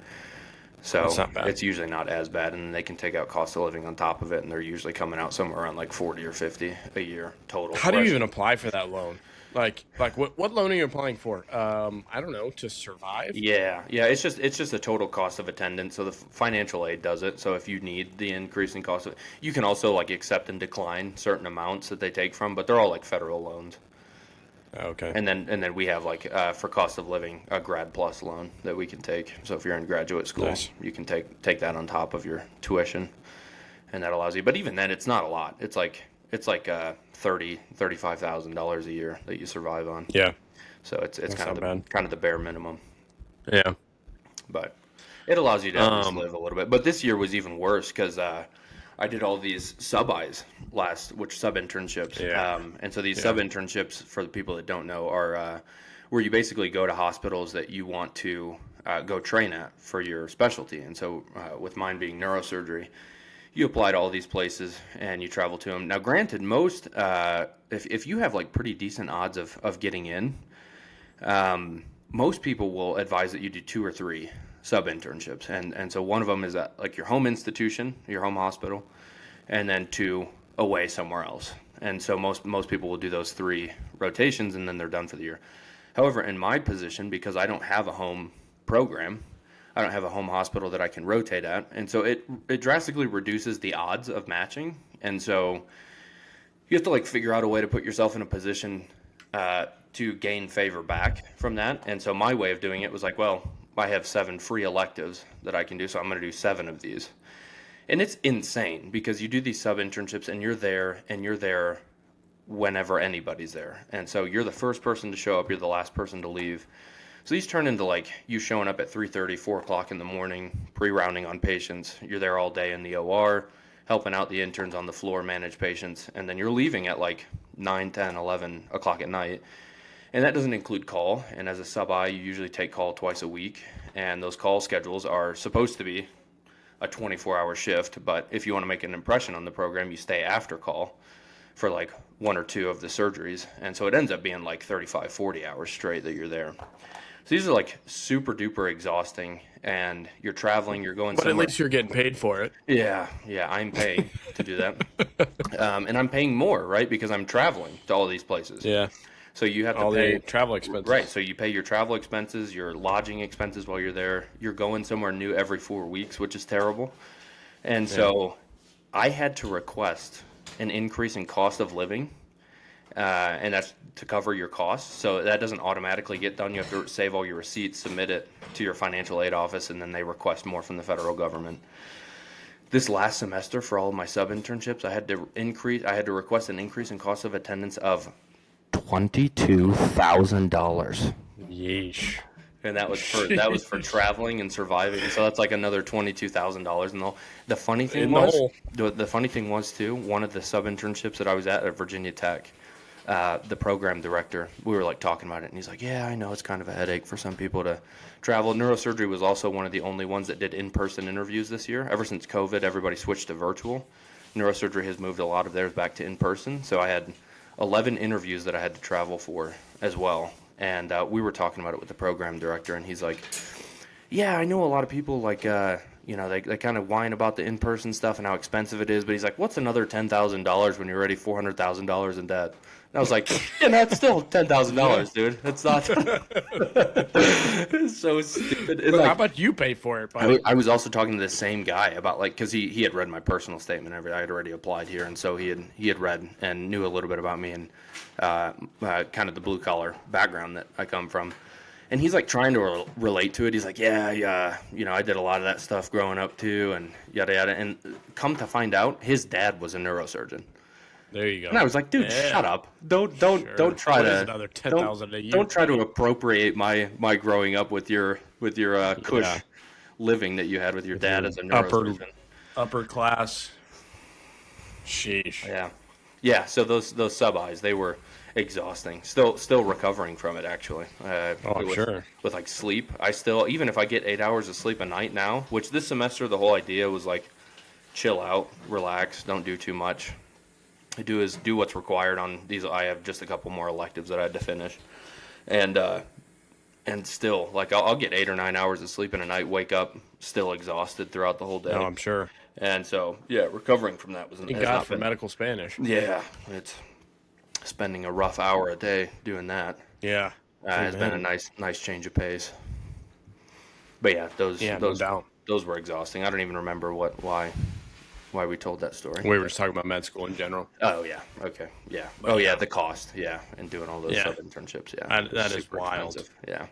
So That's not bad. it's usually not as bad, and then they can take out cost of living on top of it, and they're usually coming out somewhere around like 40 or 50 a year total. How do you Whereas- even apply for that loan? Like what loan are you applying for? I don't know, to survive? Yeah, it's just the total cost of attendance. So the financial aid does it. So if you need the increase in cost of, you can also like accept and decline certain amounts that they take from, but they're all like federal loans. Okay. And then we have like for cost of living a grad plus loan that we can take. So if you're in graduate school, Nice. you can take that on top of your tuition, and that allows you. But even then, it's not a lot. It's like $35,000 a year that you survive on. Yeah. So it's kind of not bad. kind of the bare minimum. Yeah. But it allows you to at least Um, live a little bit. But this year was even worse because I did all these sub internships. Yeah. And so these sub internships, for the people that don't know, are where you basically go to hospitals that you want to go train at for your specialty. And so with mine being neurosurgery, you apply to all these places and you travel to them. Now, granted, most if you have like pretty decent odds of getting in, most people will advise that you do 2 or 3 sub internships, and so one of them is at like your home institution, your home hospital, and then 2 away somewhere else. And so most people will do those 3 rotations and then they're done for the year. However, in my position, because I don't have a home program, I don't have a home hospital that I can rotate at, and so it drastically reduces the odds of matching. And so you have to like figure out a way to put yourself in a position to gain favor back from that. And so my way of doing it was like, well, I have 7 free electives that I can do, so I'm going to do 7 of these. And it's insane because you do these sub internships and you're there whenever anybody's there. And so you're the first person to show up, you're the last person to leave. So these turn into like you showing up at 3:30, 4 o'clock in the morning, pre-rounding on patients. You're there all day in the OR, helping out the interns on the floor, manage patients, and then you're leaving at like 9, 10, 11 o'clock at night. And that doesn't include call. And as a sub-I, you usually take call twice a week. And those call schedules are supposed to be a 24-hour shift. But if you want to make an impression on the program, you stay after call for like 1 or 2 of the surgeries. And so it ends up being like 35, 40 hours straight that you're there. So these are like super duper exhausting, and you're traveling, you're going But somewhere. at least you're getting paid for it. Yeah, I'm paying to do that. And I'm paying more, right? Because I'm traveling to all these places. Yeah. So you have to All pay the travel expenses. Right. So you pay your travel expenses, your lodging expenses while you're there. You're going somewhere new every 4 weeks, which is terrible. And so I had to request an increase in cost of living, and that's to cover your costs. So that doesn't automatically get done. You have to save all your receipts, submit it to your financial aid office, and then they request more from the federal government. This last semester for all of my sub internships, I had to request an increase in cost of attendance of $22,000. Yeesh. And that was for traveling and surviving. So that's like another $22,000. And the funny thing was too, one of the sub internships that I was at Virginia Tech, the program director, we were like talking about it, and he's like, "Yeah, I know it's kind of a headache for some people to travel." Neurosurgery was also one of the only ones that did in-person interviews this year. Ever since COVID, everybody switched to virtual. Neurosurgery has moved a lot of theirs back to in-person. So I had 11 interviews that I had to travel for as well. And we were talking about it with the program director, and he's like, "Yeah, I know a lot of people like, they kind of whine about the in-person stuff and how expensive it is, but he's like, what's another $10,000 when you're already $400,000 in debt?" And I was like, "Yeah, that's still $10,000, dude. It's not." It's so stupid. But how about you pay for it, buddy? I was also talking to the same guy about like, because he had read my personal statement. I had already applied here, and so he had read and knew a little bit about me and kind of the blue collar background that I come from. And he's like trying to relate to it. He's like, yeah, I did a lot of that stuff growing up too, and yada yada. And come to find out, his dad was a neurosurgeon. There you go. And I was like, dude, shut up! Don't try What to is another $10,000 a year? Don't try to appropriate my growing up with your cush living that you had with your dad as a neurosurgeon. Upper class. Sheesh. Yeah. So those sub-Is, they were exhausting. Still recovering from it, actually. Sure. With like sleep, I still, even if I get 8 hours of sleep a night now, which this semester the whole idea was like, chill out, relax, don't do too much. Do what's required on these. I have just a couple more electives that I had to finish, and still, like, I'll get 8 or 9 hours of sleep in a night, wake up still exhausted throughout the whole day. No, I'm sure. And so, yeah, recovering from that was. Thank God for medical Spanish. Yeah, it's spending a rough hour a day doing that. Yeah, has been a nice change of pace. But yeah, those were exhausting. I don't even remember why we told that story. We were just talking about med school in general. Oh yeah, okay, yeah. The cost, yeah, and doing all those sub internships, yeah. That is wild. Expensive. Yeah,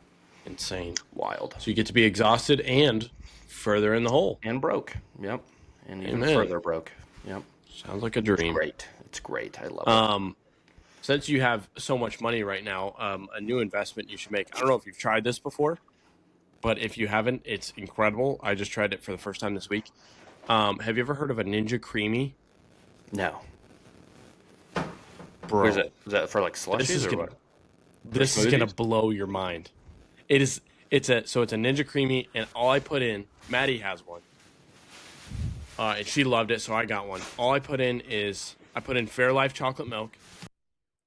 insane, wild. So you get to be exhausted and further in the hole and broke. Yep, and even further broke. Yep. Sounds like a dream. It's great. I love it. Since you have so much money right now, a new investment you should make. I don't know if you've tried this before, but if you haven't, it's incredible. I just tried it for the first time this week. Have you ever heard of a Ninja Creamy? No. Bro. Is that for like slushies or what? This is going to blow your mind. It's a Ninja Creamy, and all I put in, Maddie has one. And she loved it, so I got one. All I put in Fairlife chocolate milk,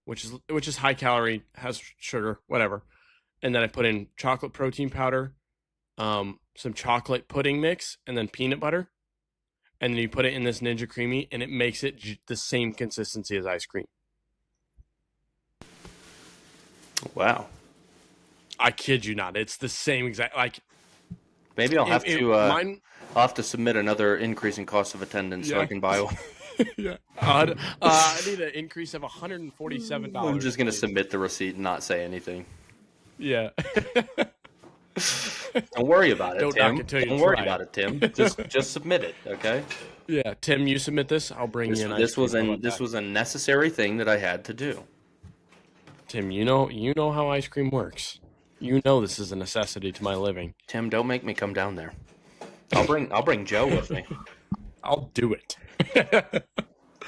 which is high calorie, has sugar, whatever. And then I put in chocolate protein powder, some chocolate pudding mix, and then peanut butter. and then you put it in this Ninja Creamy, and it makes it the same consistency as ice cream. Wow. I kid you not. It's the same exact Maybe I'll have to mine. I'll have to submit another increase in cost of attendance so I can buy one. Yeah. I need an increase of $147. I'm just gonna please. submit the receipt and not say anything. Yeah. Don't worry about it, Don't Tim. knock it till you Don't worry try about it. it, Tim. Just submit it, okay? Yeah. Tim, you submit this. I'll bring you an ice cream. This was a necessary thing that I had to do. Tim, you know how ice cream works. You know this is a necessity to my living. Tim, don't make me come down there. I'll bring Joe with me. I'll do it.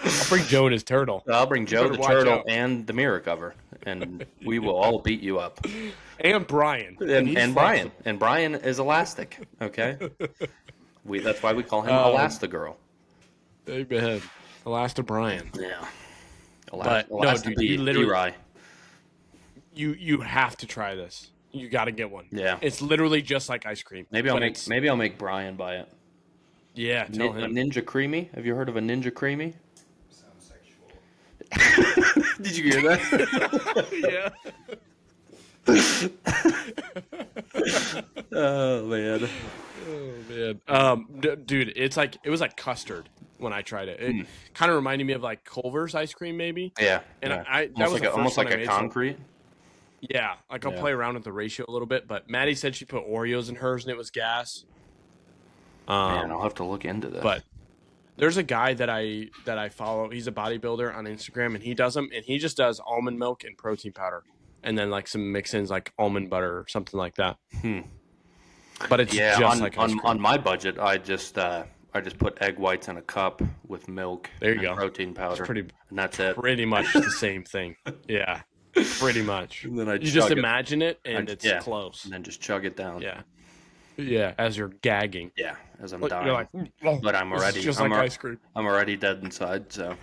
I'll bring Joe and his turtle. I'll bring Joe the watch turtle out. and the mirror cover, and we will all beat you up. And Brian. And Brian. And Brian is elastic. Okay. That's why we call him Elastigirl. Amen. Elasta Brian. Yeah. But no, dude, you literally you have to try this. You got to get one. Yeah. It's literally just like ice cream. Maybe I'll make Brian buy it. Yeah, tell A him. Ninja Creamy? Have you heard of a Ninja Creamy? Sounds sexual. Did you hear that? Yeah. Oh man. Oh man. Dude, it was like custard when I tried it. It kind of reminded me of like Culver's ice cream maybe. Yeah. And yeah. that was almost like a concrete. Yeah, like I'll play around with the ratio a little bit, but Maddie said she put Oreos in hers and it was gas. Man, I'll have to look into this. But there's a guy that I follow. He's a bodybuilder on Instagram, and he does them, and he just does almond milk and protein powder, and then like some mix-ins like almond butter or something like that. But it's just like ice cream. On my budget, I just put egg whites in a cup with milk. There you go. Protein powder. And that's it. Pretty much the same thing. Yeah, pretty much. And then you just imagine it, and it's close. And then just chug it down. Yeah. Yeah, as you're gagging. Yeah, as I'm Like, dying. you're like, oh, but I'm already just like ice cream. I'm already dead inside, so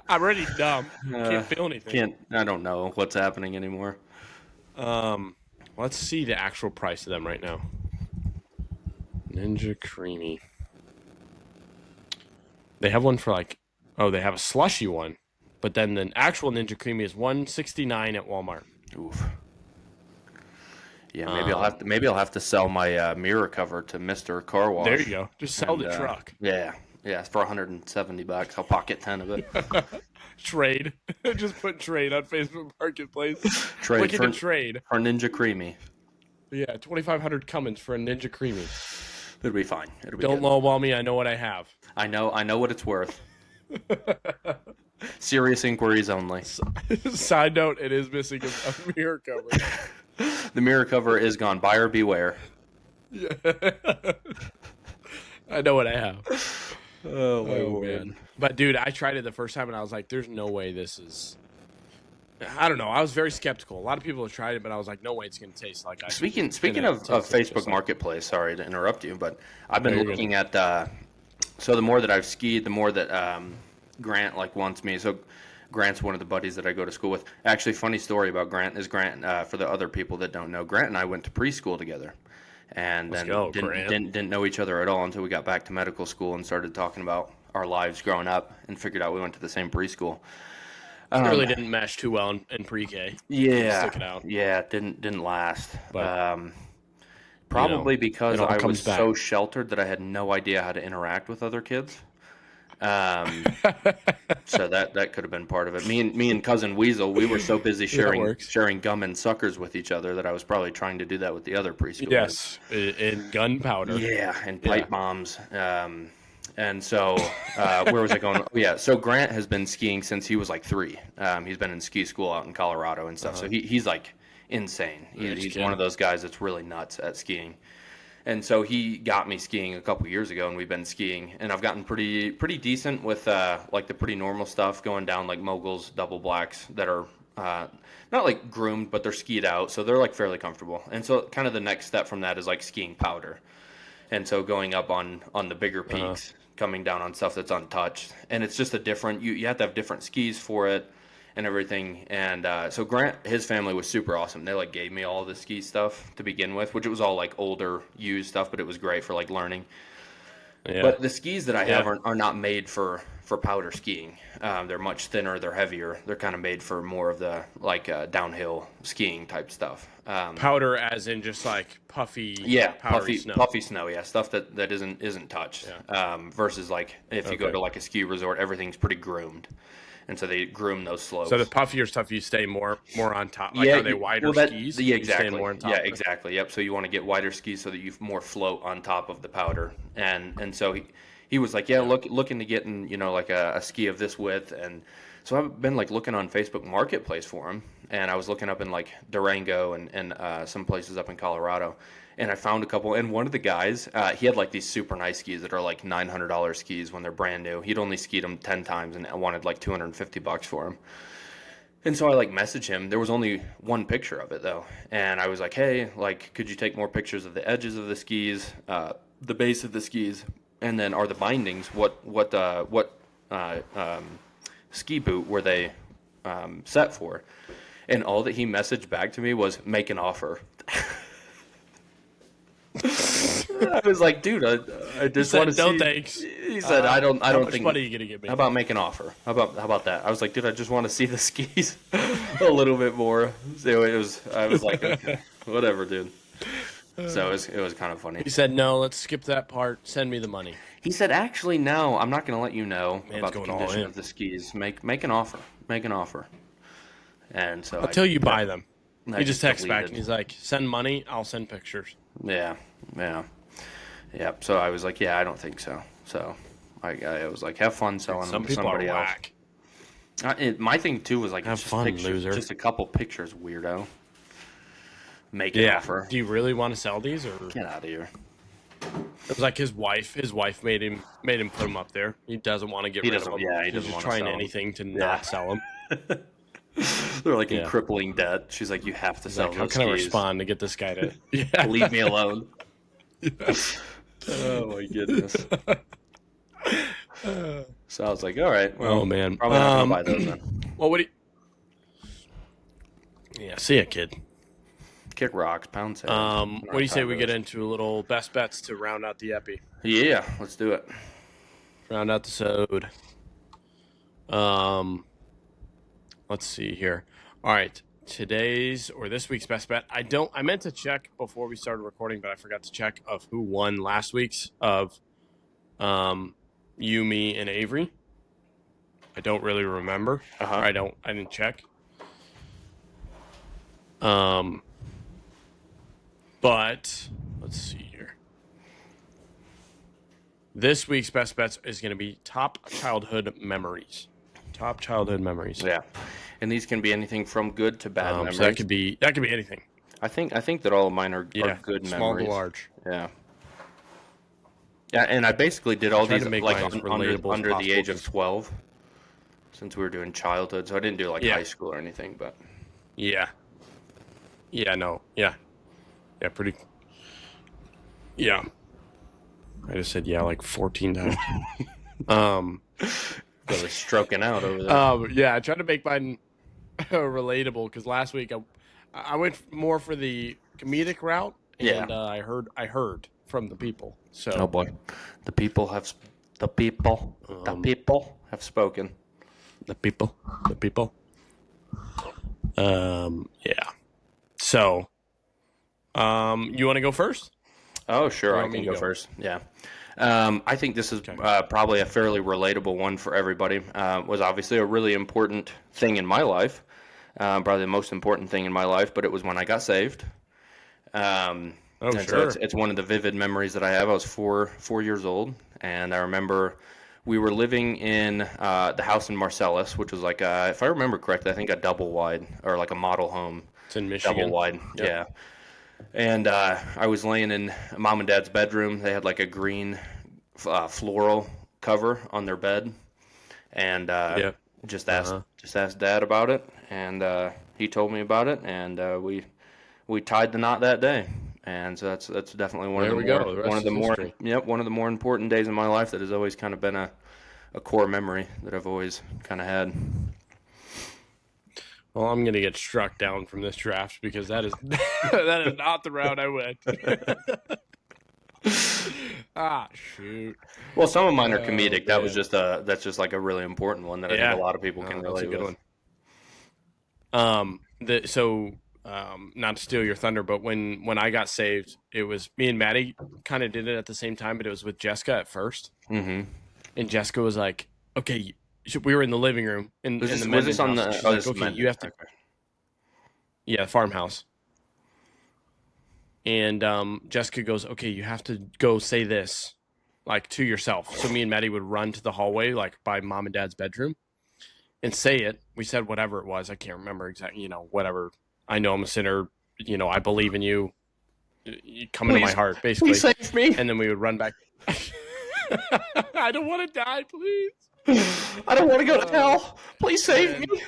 I'm already dumb. Can't feel anything. I don't know what's happening anymore. Let's see the actual price of them right now. Ninja Creamy. They have one for they have a slushy one, but then the actual Ninja Creamy is $169 at Walmart. Oof. Yeah, maybe I'll have to sell my mirror cover to Mr. Car Wash. There you go. Just sell the truck. Yeah, it's for $170. I'll pocket 10 of it. Trade. Just put trade on Facebook Marketplace. Trade for trade for Ninja Creamy. Yeah, 2,500 Cummins for a Ninja Creamy. It'll be fine. Don't lowball me. I know what I have. I know what it's worth. Serious inquiries only. Side note: it is missing a mirror cover. The mirror cover is gone. Buyer beware. Yeah. I know what I have. Oh my man. But dude, I tried it the first time and I was like, there's no way this is. I don't know. I was very skeptical. A lot of people have tried it, but I was like, no way it's going to taste like ice cream. Speaking of Facebook Marketplace, sorry to interrupt you, but I've been looking at so the more that I've skied, the more that Grant wants me. So Grant's one of the buddies that I go to school with. Actually, funny story about Grant is for the other people that don't know, Grant and I went to preschool together, and then didn't know each other at all until we got back to medical school and started talking about our lives growing up and figured out we went to the same preschool. Really didn't mesh too well in pre-K. Yeah, stick it out. Yeah, it didn't last. But, probably because I was back. so sheltered that I had no idea how to interact with other kids. So that could have been part of it. Me and cousin Weasel, we were so busy sharing gum and suckers with each other that I was probably trying to do that with the other preschoolers. Yes, and gunpowder. Yeah, and pipe bombs. And so, where was I going? Oh, yeah, so Grant has been skiing since he was like 3. He's been in ski school out in Colorado and stuff. So he's like insane. He's one of those guys that's really nuts at skiing. And so he got me skiing a couple years ago, and we've been skiing. And I've gotten pretty decent with like the pretty normal stuff, going down like moguls, double blacks that are not like groomed, but they're skied out, so they're like fairly comfortable. And so kind of the next step from that is like skiing powder. And so going up on the bigger peaks, coming down on stuff that's untouched, and it's just a different. You have to have different skis for it and everything. And so Grant, his family was super awesome. They like gave me all the ski stuff to begin with, which it was all like older used stuff, but it was great for like learning. Yeah. But the skis that I have Yeah. are not made for powder skiing. They're much thinner. They're heavier. They're kind of made for more of the downhill skiing type stuff. Powder, as in just like puffy, Yeah, powdery snow. puffy snow. Yeah, stuff that isn't touched. Yeah. Versus like if you go Okay. to like a ski resort, everything's pretty groomed, and so they groom those slopes. So the puffier stuff, you stay more on top. Like, Yeah, are they wider skis? Yeah, You stay exactly. more on top Yeah, of it? exactly. Yep. So you want to get wider skis so that you more float on top of the powder, and so he was like, yeah, looking to get in, like a ski of this width, and so I've been like looking on Facebook Marketplace for him, and I was looking up in like Durango and some places up in Colorado, and I found a couple, and one of the guys, he had like these super nice skis that are like $900 skis when they're brand new. He'd only skied them 10 times and wanted like $250 for them. And so I like messaged him. There was only one picture of it though, and I was like, "Hey, like, could you take more pictures of the edges of the skis, the base of the skis, and then are the bindings what ski boot were they set for?" And all that he messaged back to me was, "Make an offer." I was like, "Dude, I just want to see." No thanks. He said, "I don't How much think." money are you gonna give me? How about make an offer? How about that? I was like, dude, I just want to see the skis a little bit more. So I was like, okay, whatever, dude. So it was kind of funny. He said, "No, let's skip that part. Send me the money." He said, actually, no, I'm not going to let you know Man's about the going all condition in. of the skis. Make an offer. Make an offer. And so Until you buy them. I He just texts back deleted. and he's like, "Send money. I'll send pictures." Yeah. So I was like, yeah, I don't think so. So I was like, have fun selling Some them to people are somebody else. whack. My thing too was like, Have it's just fun, pictures, loser. just a couple pictures, weirdo. Make an Yeah. offer. Do you really want to sell these, or Get out of here. it was like his wife? His wife made him put them up there. He doesn't want to get rid of them. Yeah, he He's doesn't just want to trying sell 'em. anything to not sell them. They're like in Yeah. crippling debt. She's like, you have to sell Like, how those can I skis. respond to get this guy to? Yeah. Leave me alone. Oh my goodness. So I was like, all right. Well, Oh man. probably not gonna buy those then. Well, what do you? Yeah. See ya, kid. Kick rocks, pound sand. What do you say we get into a little best bets to round out the epi? Yeah, let's do it. Round out the sode. Let's see here. All right, today's or this week's best bet. I meant to check before we started recording, but I forgot to check of who won last week's of, you, me, and Avery. I don't really remember. Uh-huh. I didn't check. But let's see here. This week's best bets is going to be top childhood memories. Top childhood memories. Yeah, and these can be anything from good to bad memories. So that could be anything. I think that all of mine are good small memories. to large. Yeah. Yeah, and I basically did all Tried these to make like mine as under relatable as the possible, age of 'cause- 12, since we were doing childhood. So I didn't do like Yeah. high school or anything, but Yeah. Yeah. No. Yeah. Yeah. Pretty. Yeah. I just said yeah like 14 times. I was stroking out over there. Yeah. I tried to make mine relatable because last week I went more for the comedic route, and Yeah. I heard from the people. So Oh boy, the people have spoken. the people. Yeah. So, you want to go first? Oh sure, You I want me can to go go? first. Yeah. I think this is probably a fairly relatable one for everybody. Was obviously a really important thing in my life, probably the most important thing in my life. But it was when I got saved. And so Sure. it's one of the vivid memories that I have. I was four years old, and I remember we were living in the house in Marcellus, which was like, if I remember correctly, I think a double wide or like a model home. It's in Michigan. Double wide, Yep. yeah. And I was laying in mom and dad's bedroom. They had like a green floral cover on their bed, and Yep. just asked dad about it, and he told me about it, and we tied the knot that day. And so that's definitely one There of we the go. more The rest is history. one of the more important days in my life that has always kind of been a core memory that I've always kind of had. Well, I'm gonna get struck down from this draft because that is that is not the route I went. Shoot. Well, some of mine are Oh, comedic. That was man. just that's just like a really important one that I think a Yeah. lot of people can Oh, that's a relate good with. one. Not to steal your thunder, but when I got saved, it was me and Maddie kind of did it at the same time, but it was with Jessica at first. Mm-hmm. And Jessica was like, okay, we were in the living room in the Was Menden this on house. the? She's Oh, like, this is okay, Mendon. you have to, Okay. yeah, farmhouse. And Jessica goes, okay, you have to go say this, like to yourself. So me and Maddie would run to the hallway, like by mom and dad's bedroom, and say it. We said whatever it was. I can't remember exactly, whatever. I know I'm a sinner. I believe in you. You come into my heart, Please basically. save me. And then we would run back. I don't want to die, please. I don't want to go to hell. Please save and- me.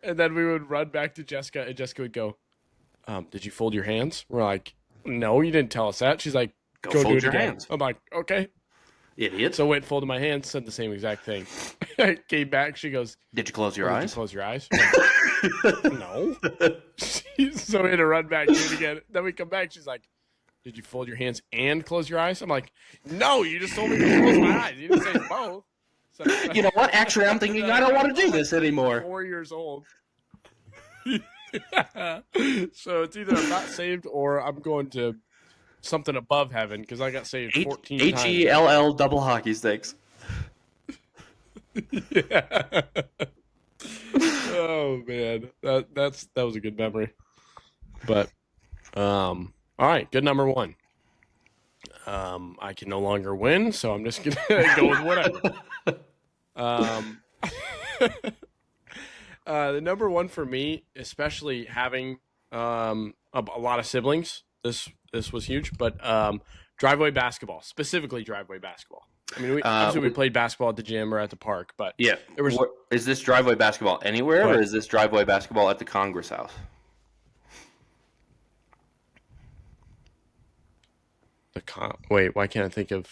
And then we would run back to Jessica, and Jessica would go, did you fold your hands? We're like, no, you didn't tell us that. She's like, go fold do it your again. hands. I'm like, okay. Idiot. So went, folded my hands, said the same exact thing. Came back, she goes, Did you close your did you eyes? close your eyes? Like, no. So we had to run back, do it again. Then we come back, she's like, did you fold your hands and close your eyes? I'm like, no, you just told me to close my eyes. You didn't say both. So, You know what? Actually, I'm thinking I don't want to do this anymore. 4 years old. So it's either I'm not saved or I'm going to something above heaven because I got saved 14 times. H-E-L-L double hockey sticks. Yeah. Oh man, that was a good memory. But all right, good number one. I can no longer win, so I'm just gonna go with whatever. The number one for me, especially having a lot of siblings, this was huge. But driveway basketball, specifically driveway basketball. I mean, obviously we played basketball at the gym or at the park, but Yeah. there was. Is this driveway basketball anywhere, or is this driveway basketball at the Congress house? Wait, why can't I think of?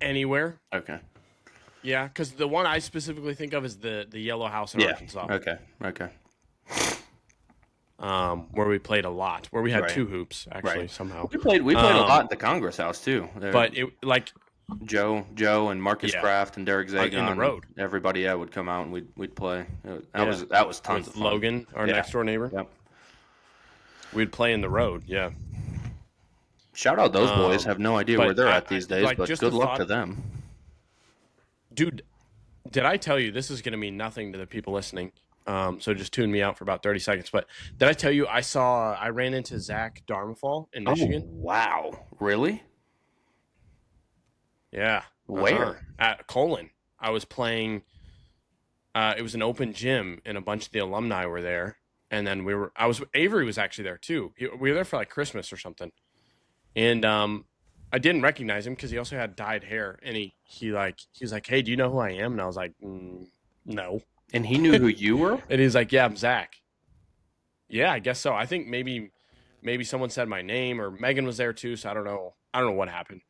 Anywhere. Okay. Yeah, because the one I specifically think of is the yellow house in Arkansas. Okay. Where we played a lot, where we had Right. 2 hoops actually Right. somehow. We played a lot at the Congress house too. But it like Joe and Marcus Yeah. Kraft and Derek Zagon in the road. Everybody would come out and we'd play. That Yeah. was tons with of fun. Logan, our Yeah. next door neighbor. Yep. We'd play in the road. Yeah. Shout out those boys. Have no idea but where they're at these days, like, but just good the luck thought- to them. Dude, did I tell you this is going to mean nothing to the people listening? So just tune me out for about 30 seconds. But did I tell you I ran into Zach Darmafall in Michigan? Oh, wow. Really? Yeah. Where? At Colon. I was playing. It was an open gym, and a bunch of the alumni were there. And then Avery was actually there too. We were there for like Christmas or something. And I didn't recognize him because he also had dyed hair. And he was like, hey, do you know who I am? And I was like, no. And he knew who you were? And he's like, yeah, I'm Zach. Yeah, I guess so. I think maybe someone said my name, or Megan was there too. So I don't know what happened.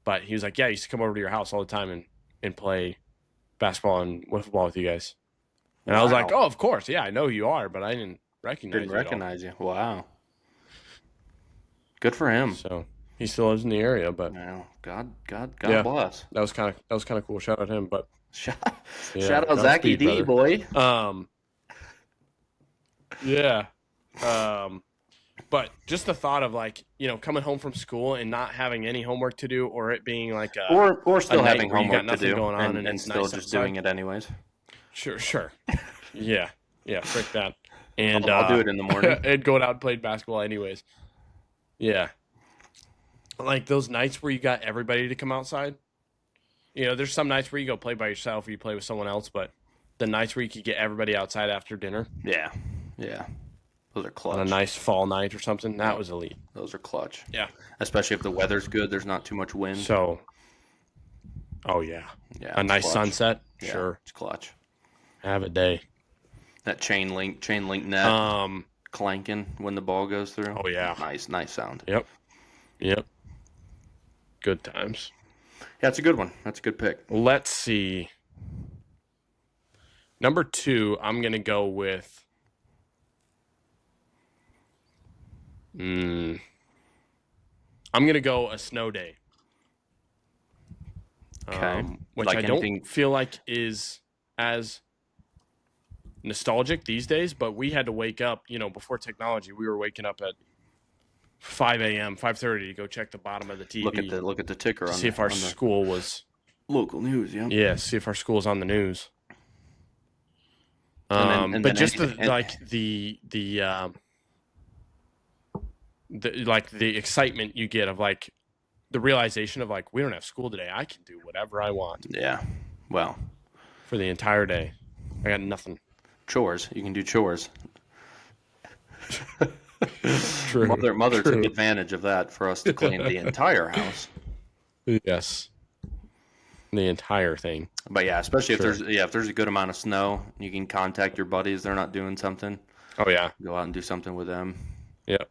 But he was like, yeah, I used to come over to your house all the time and play basketball and football with you guys. And I was like, oh, of course. Yeah, I know who you are, but I didn't recognize you. Wow. Good for him. So he still lives in the area, but Wow. God Yeah. bless. that was kind of cool. Shout out to him. But Shout Yeah, out Godspeed, Zachy D, brother. boy. Yeah. But just the thought of coming home from school and not having any homework to do, or it being like Or still a night having where you got homework to nothing do going on and it's still nice just outside. doing it anyways. Sure. Yeah, frick that. And I'll do it in the morning. and going out and played basketball anyways. Yeah. Like those nights where you got everybody to come outside. There's some nights where you go play by yourself or you play with someone else, but the nights where you could get everybody outside after dinner Yeah. Those are clutch. on a nice fall night or something, that was elite. Those are clutch. Yeah. Especially if the weather's good, there's not too much wind. So, oh yeah. Yeah, A it's nice clutch. sunset, Yeah, sure. It's clutch. Have a day. That chain link net clanking when the ball goes through. Oh yeah. Nice sound. Yep. Good times. Yeah, it's a good one. That's a good pick. Let's see. Number 2, I'm going to go with I'm gonna go a snow day. Okay. Which Like I anything. don't feel like is as nostalgic these days, but we had to wake up, before technology, we were waking up at 5 a.m., 5:30 to go check the bottom of the TV Look at the ticker to on see if our the school was, local news. Yeah. see if our school was on the news. And But then just anything. the excitement you get of like the realization of like we don't have school today. I can do whatever I want Yeah. Well, for the entire day. I got nothing. chores. You can do chores. True. Mother True. took advantage of that for us to clean the entire house. Yes. The entire thing. But yeah, especially Sure. if there's a good amount of snow, you can contact your buddies. They're not doing something. Oh yeah. Go out and do something with them. Yep.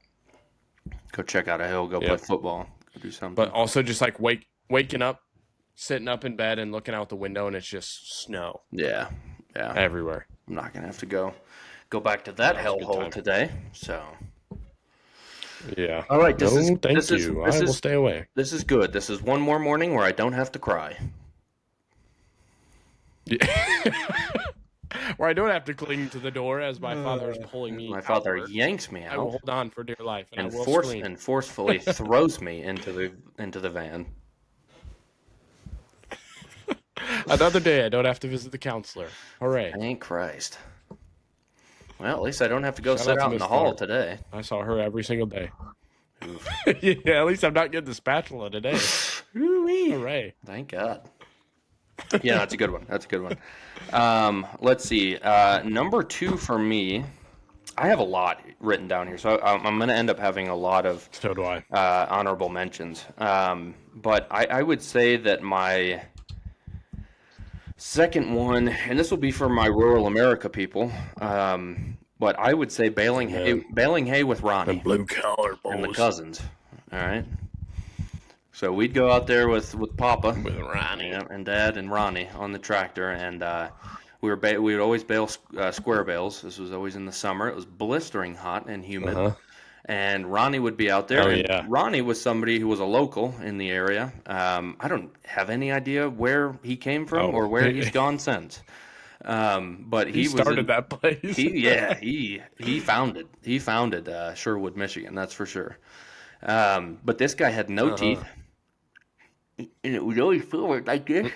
Go check out a hill. Go play football. Go do something. But also just like waking up, sitting up in bed and looking out the window and it's just snow yeah. everywhere. I'm not gonna have to go back to that That was a good hellhole time. today. So Yeah. all right, Thank you. I will stay away. this is good. This is one more morning where I don't have to cry. Where I don't have to cling to the door as my father is pulling me. My father outward. yanks me I will out hold on for dear life and I and will scream. forcefully throws me into the van. Another day I don't have to visit the counselor. Hooray. Thank Christ. Well, at least I don't have to go Shout sit out to out in Miss the hall Tharp. today. I saw her every single day. Yeah, at least I'm not getting the spatula today. Hooray. Thank God. Yeah, that's a good one. That's a good one. Let's see. Number 2 for me, I have a lot written down here, so I'm going to end up having a lot of So do I. honorable mentions. But I would say that my second one, and this will be for my rural America people, but I would say baling hay with Ronnie Blue collar boys. and the cousins. All right. So we'd go out there with Papa, With Ronnie. and Dad and Ronnie on the tractor, and we would always bale square bales. This was always in the summer. It was blistering hot and humid, and Ronnie would be out there. Oh, and yeah. Ronnie was somebody who was a local in the area. I don't have any idea where he came from or where he's gone since. But he started that place. he founded Sherwood, Michigan. That's for sure. But this guy had no teeth, and it would always feel like this.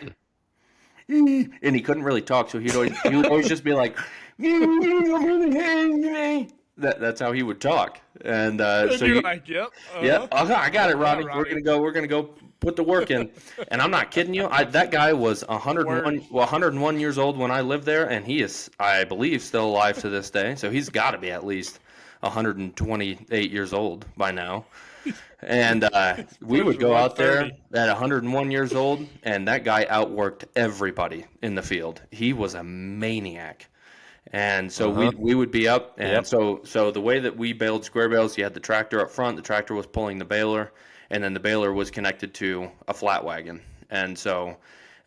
And he couldn't really talk, so he would always just be like, that's how he would talk. And so you're like, yep. yeah, I got it, Ronnie. Ronnie. We're gonna go put the work in. And I'm not kidding you. That guy was 101 years old when I lived there, and he is, I believe, still alive to this day. So he's got to be at least 128 years old by now. And we would go out there at 101 years old, and that guy outworked everybody in the field. He was a maniac. And so we would be up, and so the way that we baled square bales, you had the tractor up front. The tractor was pulling the baler, and then the baler was connected to a flat wagon. And so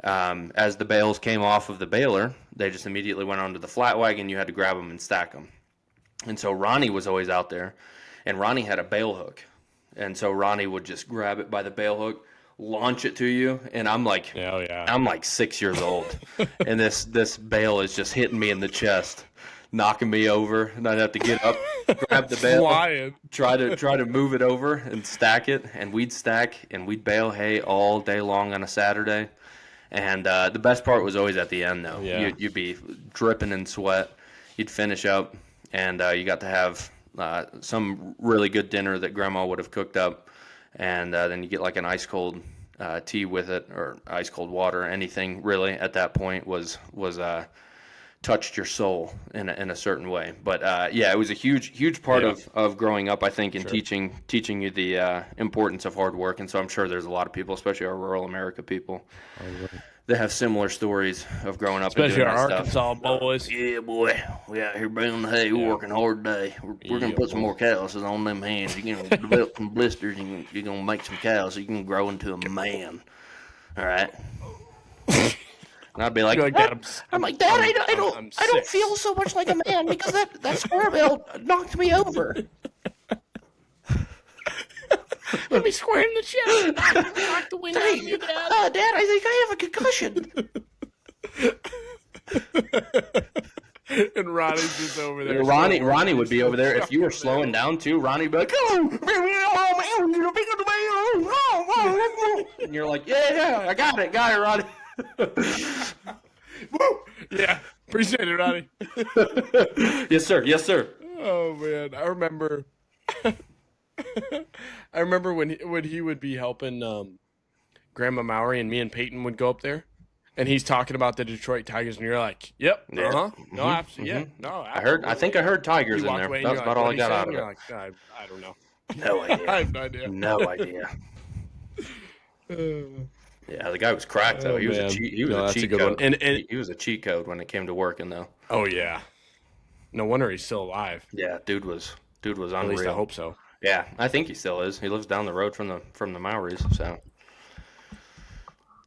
as the bales came off of the baler, they just immediately went onto the flat wagon. You had to grab them and stack them. And so Ronnie was always out there, and Ronnie had a bale hook. And so Ronnie would just grab it by the bale hook, launch it to you, and I'm like, I'm like 6 years old, and this bale is just hitting me in the chest, knocking me over, and I'd have to get up, grab the bale, try to move it over and stack it, and we'd stack and we'd bale hay all day long on a Saturday, and the best part was always at the end though. You'd be dripping in sweat, you'd finish up, and you got to have some really good dinner that Grandma would have cooked up, and then you get like an ice cold tea with it, or ice cold water. Anything really at that point was touched your soul in a certain way. But it was a huge part of growing up, I think, in teaching you the importance of hard work. And so I'm sure there's a lot of people, especially our rural America people, that have similar stories of growing up, especially and doing our that Arkansas stuff. boys. Yeah, boy, we out here baling the hay. We're working hard today. We're gonna put some more calluses on them hands. You're gonna develop some blisters. You're gonna make some cows. So you can grow into a man. All right. And I'd be like, I'm like, Dad, I don't feel so much like a man because that square bale knocked me over. Hit me square in the chest. Knock the wind out of me, Dad. Dad, I think I have a concussion. And Ronnie's just over there. Ronnie would be over there. If you were slowing down too, Ronnie would be like, "Come on, and you're like, yeah, I got it, Ronnie." Woo! Yeah, appreciate it, Ronnie. Yes, sir. Oh man, I remember. I remember when he would be helping Grandma Mowry, and me and Peyton would go up there, and he's talking about the Detroit Tigers, and you're like, "Yep, no, absolutely, yeah, no." Absolutely. I think I heard Tigers You in walked there. away and That's you're about like, all "What I are you got saying?" out of You're it. like, I don't know. No idea. I have no idea. No idea. Yeah, the guy was cracked though. He was a cheat. He was a cheat code. And he was a cheat code when it came to working though. oh yeah, no wonder he's still alive. Yeah, dude was unreal. At least I hope so. Yeah, I think he still is. He lives down the road from the Mowrys, so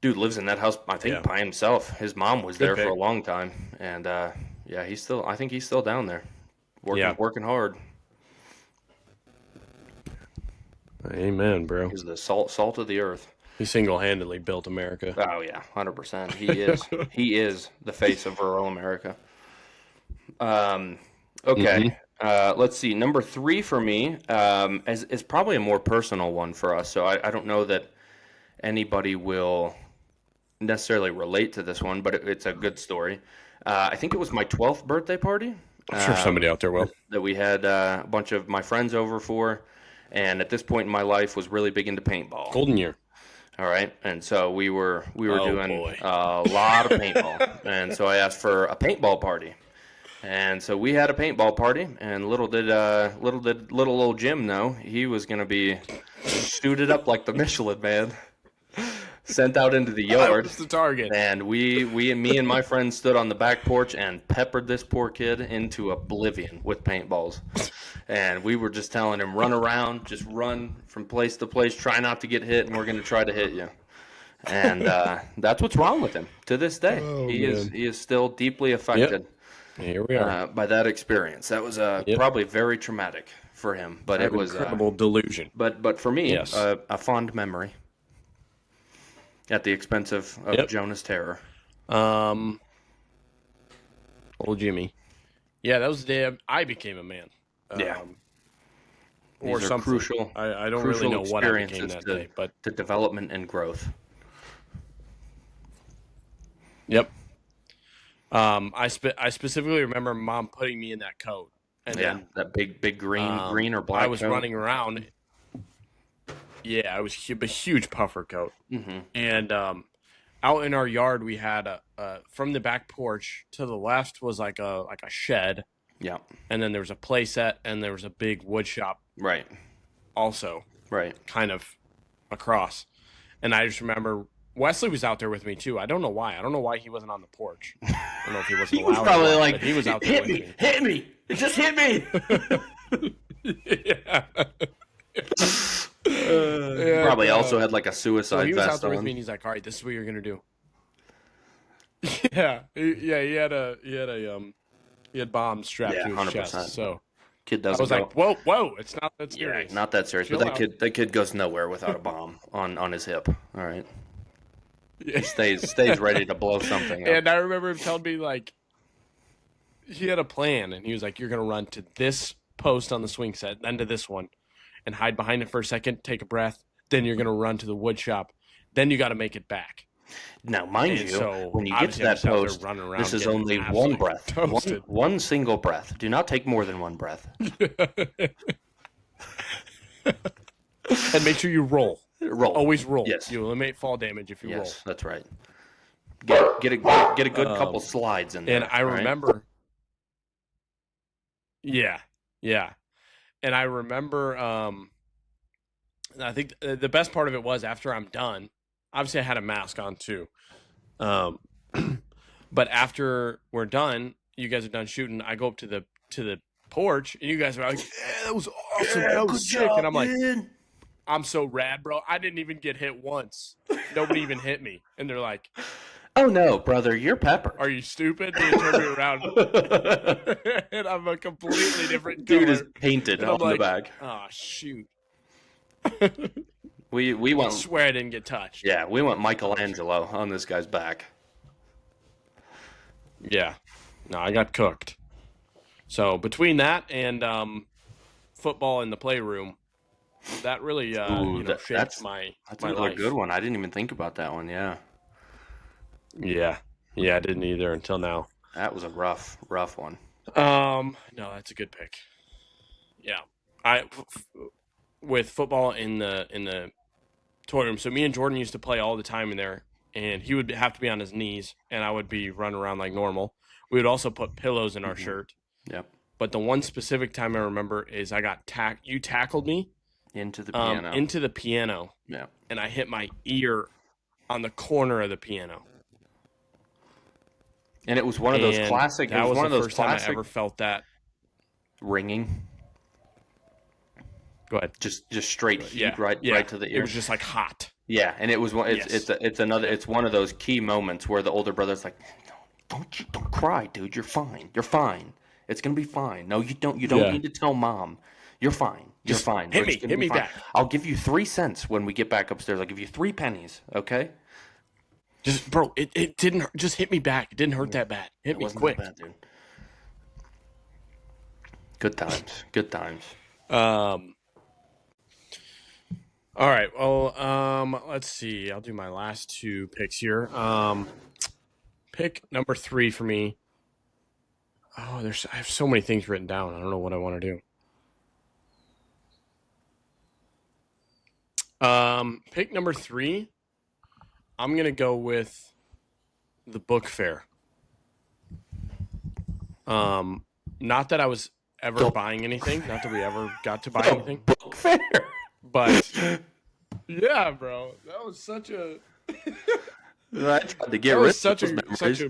dude lives in that house. I think by himself. His mom was there for a long time, and yeah, I think he's still down there, working hard. Amen, bro. He's the salt of the earth. He single-handedly built America. Oh yeah, 100%. He is. He is the face of rural America. Okay. Let's see. Number 3 for me is probably a more personal one for us. So I don't know that anybody will necessarily relate to this one, but it's a good story. I think it was my 12th birthday party. I'm sure somebody out there will. That we had a bunch of my friends over for, and at this point in my life was really big into paintball. Golden year. All right, and so we were doing boy. a lot of paintball, and so I asked for a paintball party. And so we had a paintball party, and little old Jim know he was going to be suited up like the Michelin Man, sent out into the yard. That's the target. And me and my friends stood on the back porch and peppered this poor kid into oblivion with paintballs. And we were just telling him, run around, just run from place to place, try not to get hit, and we're going to try to hit you. And that's what's wrong with him to this day. He is still deeply affected. Yep. Here we are. By that experience. That was probably very traumatic for him, but it was incredible delusion. But for me, Yes. a fond memory at the expense of Jonah's terror. Old Jimmy. Yeah, that was the day I became a man. Or These are something. crucial. I don't really know what I became that day, but to development and growth. Yep. I specifically remember Mom putting me in that coat, and then that big green or black. I was coat. running around. Yeah, it was a huge puffer coat, and out in our yard we had from the back porch to the left was like a shed. Yeah. And then there was a play set, and there was a big wood shop. Right. Also. Right. Kind of across, and I just remember. Wesley was out there with me too. I don't know why. I don't know why he wasn't on the porch. I don't know if he wasn't allowed. He was probably like, but he was out there with me. Hit me! It just hit me! Yeah. Probably also had like a suicide so he was vest out there on. with me, and he's like, "All right, this is what you're gonna do." Yeah. He had bombs strapped to his 100%. chest. So Kid doesn't. I was like, "Whoa, it's not that yeah, serious." not that serious. Chill But out. that kid goes nowhere without a bomb on his hip. All right. Yeah. He stays ready to blow something up. And I remember him telling me, like, he had a plan, and he was like, "You're going to run to this post on the swing set, then to this one, and hide behind it for a second, take a breath. Then you're going to run to the wood shop. Then you got to make it back." Now, mind And you, so, when you get to obviously, I'm that just out there post, running around this is getting only one absolutely breath. toasted. One single breath. Do not take more than one breath. And make sure you roll. Roll. Always roll. Yes. You eliminate fall damage if you roll. Yes, that's right. Get a good couple slides in there. And I all right? remember. Yeah. And I remember, I think the best part of it was after I'm done, obviously I had a mask on too. But after we're done, you guys are done shooting, I go up to the porch and you guys are like, "Yeah, that was awesome. That was sick." And I'm like, "I'm so rad, bro. I didn't even get hit once. Nobody even hit me." And they're like, "Oh no, brother, you're Pepper." "Are you stupid?" They turn me around, and I'm a completely different Dude color. is painted And I'm on the like, back. "Oh shoot!" We I went, swear I didn't get touched. yeah, we went Michelangelo on this guy's back. Yeah. No, I got cooked. So between that and football in the playroom, that really Ooh, shaped that's my another good life. one. I didn't even think about that one. Yeah, Yeah. Yeah, I didn't either until now. that was a rough one. No, that's a good pick. Yeah. With football in the toy room. So me and Jordan used to play all the time in there, and he would have to be on his knees, and I would be running around like normal. We would also put pillows in our shirt. Yep. But the one specific time I remember is I got you tackled me Into the piano. into the piano, Yeah. and I hit my ear on the corner of the piano. And it was one of those And classic. It that was was one the of those first time I classic ever felt that. ringing. Go ahead. Just straight heat right to the ear. It was just like hot. Yeah, and it was one. Yes. It's one of those key moments where the older brother's like, don't cry, dude. You're fine. You're fine. It's gonna be fine. No, you don't need to tell mom. You're fine. You're Just fine. hit It's me. gonna Hit be me fine. back. I'll give you 3 cents when we get back upstairs. I'll give you 3 pennies. Okay. Just bro, it didn't hurt. Just hit me back. It didn't hurt that bad. Hit It me wasn't quick. that bad, dude. Good times. Good times. All right. Well, let's see. I'll do my last 2 picks here. Pick number 3 for me. Oh, I have so many things written down. I don't know what I want to do. Pick number 3. I'm gonna go with the book fair. Not that I was ever buying anything. Not that we ever got to buy anything. Book fair. But yeah, bro, that was such a. I tried to get That rid was of such those a memories.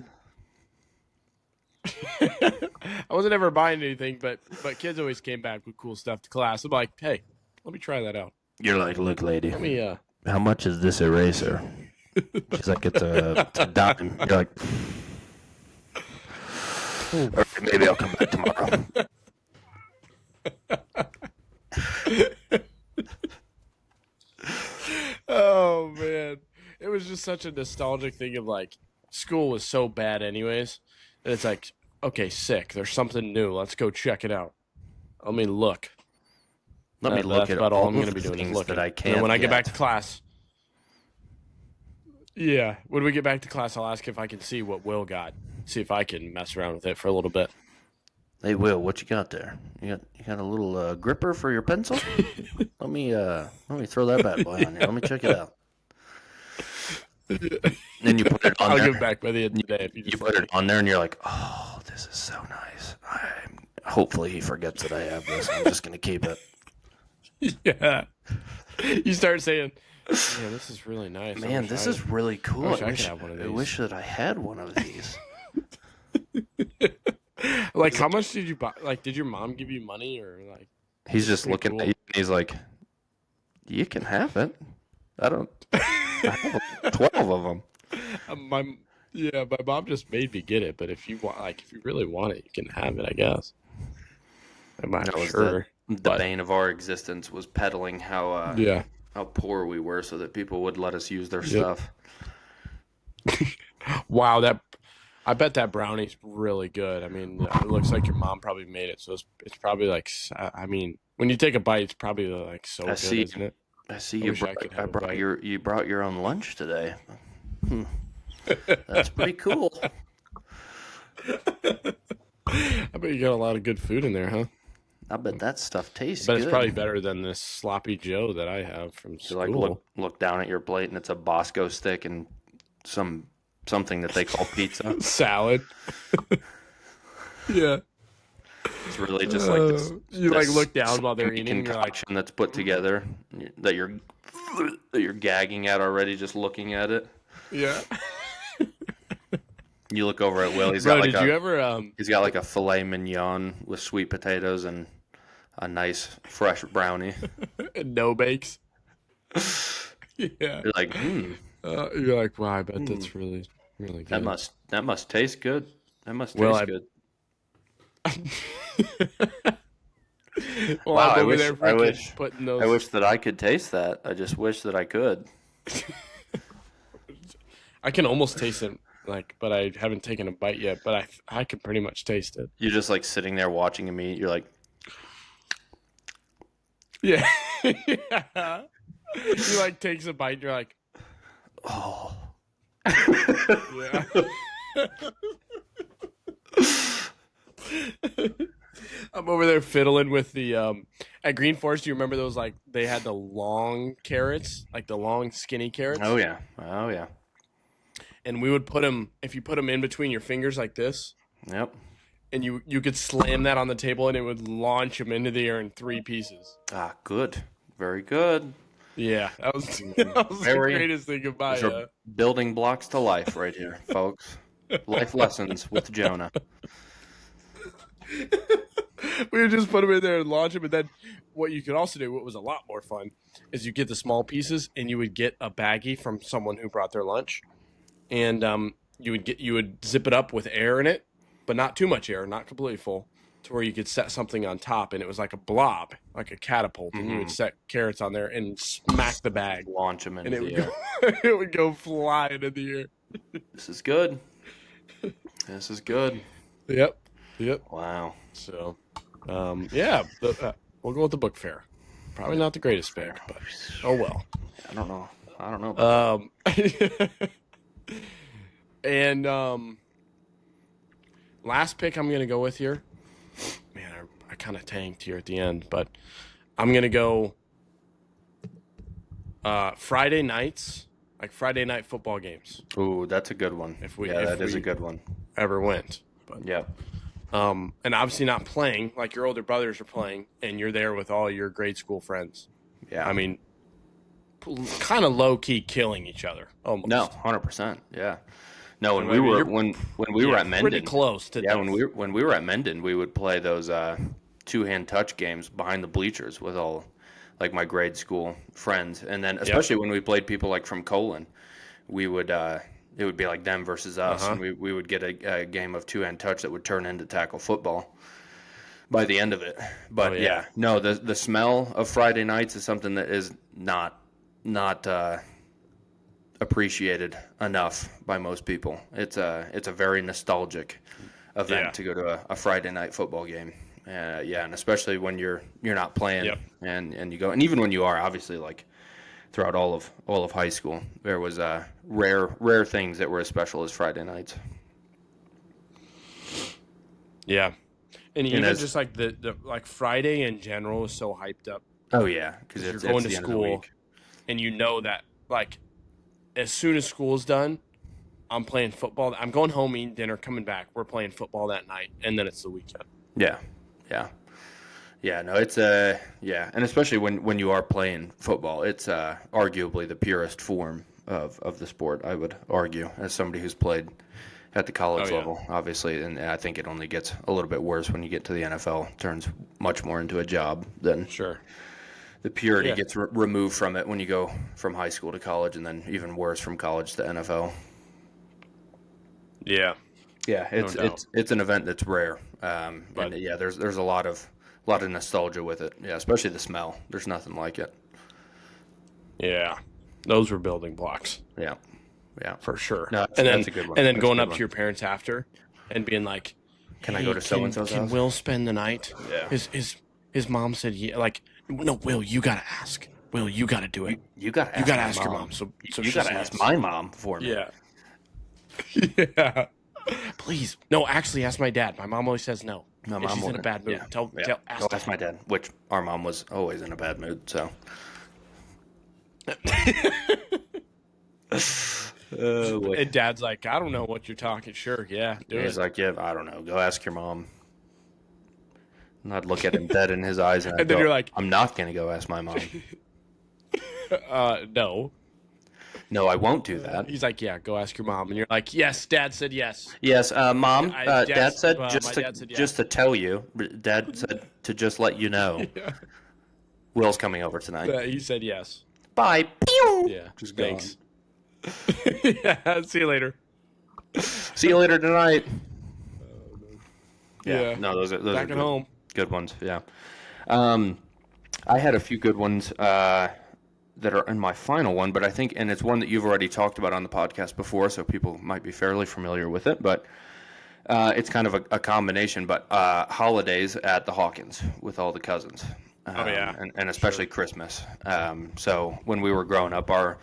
I wasn't ever buying anything, but kids always came back with cool stuff to class. I'm like, hey, let me try that out. You're like, look, lady. Let me How much is this eraser? She's like, it's a dime. You're like, or maybe I'll come back tomorrow. Oh man, it was just such a nostalgic thing of like school was so bad anyways, and it's like, okay, sick. There's something new. Let's go check it out. Let me look. Let me look That's at about all all I'm the going to be doing is things looking. that I And can't then when I get back yet. to class, yeah, when we get back to class, I'll ask if I can see what Will got. See if I can mess around with it for a little bit. Hey, Will, what you got there? You got a little gripper for your pencil? let me throw that bad boy on here. Let me check it out. Then you put it on I'll there. give it back by the end of the day. If you You just put it on there, and you're like, oh, this is so nice. Hopefully he forgets that I have this. I'm just gonna keep it. yeah. You start saying, "Yeah, this is really nice." Man, this is really cool. I wish I could have one of I these. wish that I had one of these. Like, how much did you buy? Like, did your mom give you money or like? He's This is just pretty looking cool. at you, and he's like, you can have it. I have 12 of them. My mom just made me get it. But if you want, like, if you really want it, you can have it. I guess. I'm not That was sure. the bane of our existence was peddling how Yeah. how poor we were so that people would let us use their Yep. stuff. Wow, I bet that brownie's really good. I mean, it looks like your mom probably made it, so it's probably like. I mean, when you take a bite, it's probably like so good, see. isn't it? I see I you wish I could have a bite. you brought your own lunch today. That's pretty cool. I bet you got a lot of good food in there, huh? I bet that stuff tastes But good. it's probably better than this sloppy Joe that I have from You school. like look down at your plate and it's a Bosco stick and something that they call pizza. Salad. Yeah. It's really just like this. You like this look down while they're eating. And you're like, concoction that's put together that you're gagging at already just looking at it. yeah. You look over at Will. He's Bro, got like did you ever he's got like a filet mignon with sweet potatoes and a nice fresh brownie. no bakes? Yeah. You're like, You're like, wow, I bet that's really, really good. that must taste good. That must Well, taste good. While Wow, I'm over there freaking putting I those. wish that I could taste that. I just wish that I could. I can almost taste it, like, but I haven't taken a bite yet. But I can pretty much taste it. You're just like sitting there watching him eat. You're like, Yeah. Yeah. He like takes a bite and you're like, oh. yeah. I'm over there fiddling with the at Green Forest. Do you remember those, like, they had the long carrots, like the long skinny carrots? Oh yeah. Oh yeah. And we would put them, if you put them in between your fingers like this, Yep. and you could slam that on the table and it would launch them into the air in 3 pieces. Ah, good. Very good. Yeah, that was, that was the greatest thing about Those are building blocks to life right here, folks. Life lessons with Jonah. We would just put them in there and launch them. And then what you could also do, what was a lot more fun, is you get the small pieces and you would get a baggie from someone who brought their lunch. And you would zip it up with air in it, but not too much air, not completely full, to where you could set something on top. And it was like a blob, like a catapult. And you would set carrots on there and smack the bag. Launch them into And it the would, air. it would go flying in the air. This is good. This is good. Yep. Yep. Wow. So, yeah, we'll go with the book fair. Probably not the greatest pick, but oh well. I don't know. I don't know. About And last pick I'm gonna go with here. Man, I kind of tanked here at the end, but I'm gonna go Friday nights, like Friday night football games. Ooh, that's a good one. That is a good one. Ever went, but Yeah. and obviously not playing like your older brothers are playing, and you're there with all your grade school friends. Yeah. I mean, kind of low key killing each other. Almost. No, 100%. Yeah. No, when I we mean, were you're- when we were at Menden, pretty close to yeah, death. when we were at Menden, we would play those two-hand touch games behind the bleachers with all like my grade school friends, and then especially when we played people like from Colon, we would it would be like them versus us, and we would get a game of two-hand touch that would turn into tackle football by the end of it. But yeah, no, the smell of Friday nights is something that is not appreciated enough by most people. It's a very nostalgic event to go to a Friday night football game. And especially when you're not playing and you go, and even when you are, obviously, like throughout all of high school, there was rare things that were as special as Friday nights. Yeah, and even just like the like Friday in general is so hyped up. Oh yeah, because you're going to the end of the school, week. and you know that like as soon as school's done, I'm playing football. I'm going home, eating dinner, coming back. We're playing football that night, and then it's the weekend. Yeah. No, it's and especially when you are playing football, it's arguably the purest form of the sport, I would argue, as somebody who's played at the college level, obviously, and I think it only gets a little bit worse when you get to the NFL. It turns much more into a job than the purity gets removed from it when you go from high school to college, and then even worse from college to NFL. Yeah. Yeah, it's an event that's rare, and yeah, there's a lot of nostalgia with it. Yeah, especially the smell. There's nothing like it. Yeah, those were building blocks. Yeah, for sure. No, that's a good one. And then going up to your parents after, and being like, "Can I go to so and so's house? Can Will spend the night?" Yeah. His mom said, "Yeah." Like, no, Will, you gotta ask. Will, you gotta do it. You gotta ask your mom. So you gotta ask my mom for me. Yeah. Yeah. Please. No, actually, ask my dad. My mom always says no. My if mom she's in a bad mood. Yeah. Ask my dad, which our mom was always in a bad mood, so. And Dad's like, I don't know what you're talking. Sure, yeah, do it. He's like, yeah, I don't know. Go ask your mom. And I'd look at him dead in his eyes, and, and then you're like, I'm not going to go ask my mom. No. No, I won't do that. He's like, yeah, go ask your mom. And you're like, yes, Dad said yes. Yes, Mom, Dad said yes. just to tell you. Dad said to just let you know. Yeah. Will's coming over tonight. He said yes. Bye. Pew! Yeah, just thanks. Yeah, see you later. See you later tonight. Yeah. No, those are back at home. Good ones. Yeah. I had a few good ones that are in my final one, but I think, and it's one that you've already talked about on the podcast before, so people might be fairly familiar with it, but it's kind of a combination, but holidays at the Hawkins with all the cousins. Oh yeah, And for sure. especially Christmas. So when we were growing up, our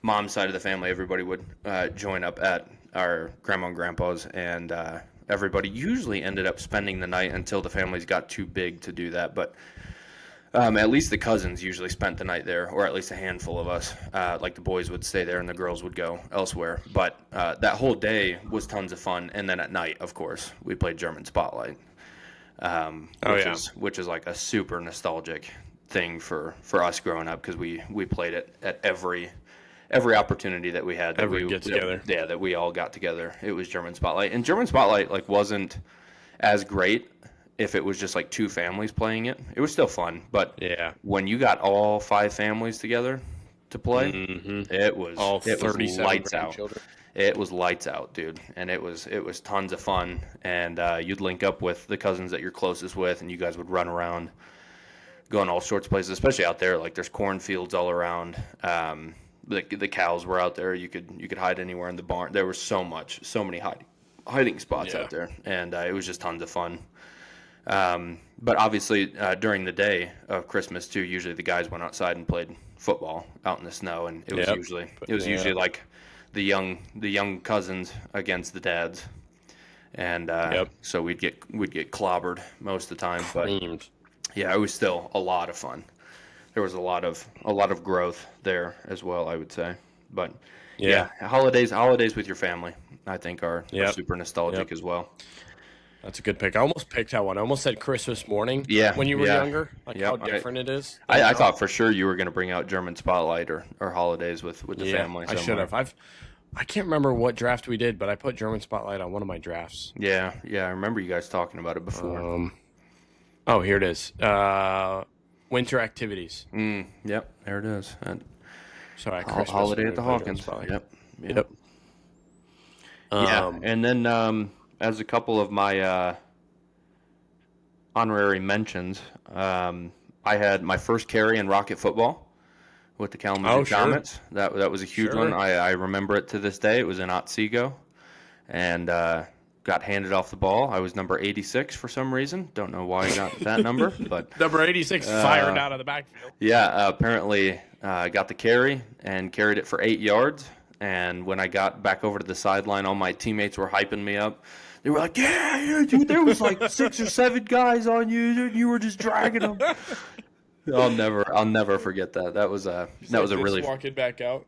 mom's side of the family, everybody would join up at our grandma and grandpa's, and everybody usually ended up spending the night until the families got too big to do that. But at least the cousins usually spent the night there, or at least a handful of us. Like the boys would stay there and the girls would go elsewhere. But that whole day was tons of fun. And then at night, of course, we played German Spotlight, Oh yeah, which is like a super nostalgic thing for us growing up because we played it at every opportunity that we had. every get together. That we all got together. It was German Spotlight, and German Spotlight like wasn't as great if it was just like two families playing it. It was still fun, but Yeah, when you got all five families together to play, all it was 37 lights out. grandchildren. It was lights out, dude, and it was tons of fun. And you'd link up with the cousins that you're closest with, and you guys would run around, going all sorts of places, especially out there. Like there's cornfields all around. The cows were out there. You could hide anywhere in the barn. There was so many hiding spots Yeah. out there, and it was just tons of fun. But obviously, during the day of Christmas too, usually the guys went outside and played football out in the snow, and it was Yep. usually like the young cousins against the dads, and Yep. so we'd get clobbered most of the time. But Creamed. yeah, it was still a lot of fun. There was a lot of growth there as well, I would say. But yeah, holidays with your family, I think are Yep. super nostalgic Yep. as well. That's a good pick. I almost picked that one. I almost said Christmas morning. Yeah, When you were yeah. younger, like Yep, how different it is. I thought for sure you were going to bring out German Spotlight or holidays with the family. I should somewhere. have. I can't remember what draft we did, but I put German Spotlight on one of my drafts. Yeah, I remember you guys talking about it before. Oh, here it is. Winter activities. Yep, there it is. Sorry, Christmas. Holiday we at the played German Hawkins. Spotlight. Yep. Yep. And then as a couple of my honorary mentions, I had my first carry in rocket football with the Kalamazoo Sure. Comets. That was a huge Sure. one. I remember it to this day. It was in Otsego, and got handed off the ball. I was number 86 for some reason. Don't know why I got that number, but Number 86 fired out of the backfield. yeah, apparently I got the carry and carried it for 8 yards. And when I got back over to the sideline, all my teammates were hyping me up. They were like, yeah, dude, there was like 6 or 7 guys on you, and you were just dragging them. I'll never forget that. That was a really walking back out.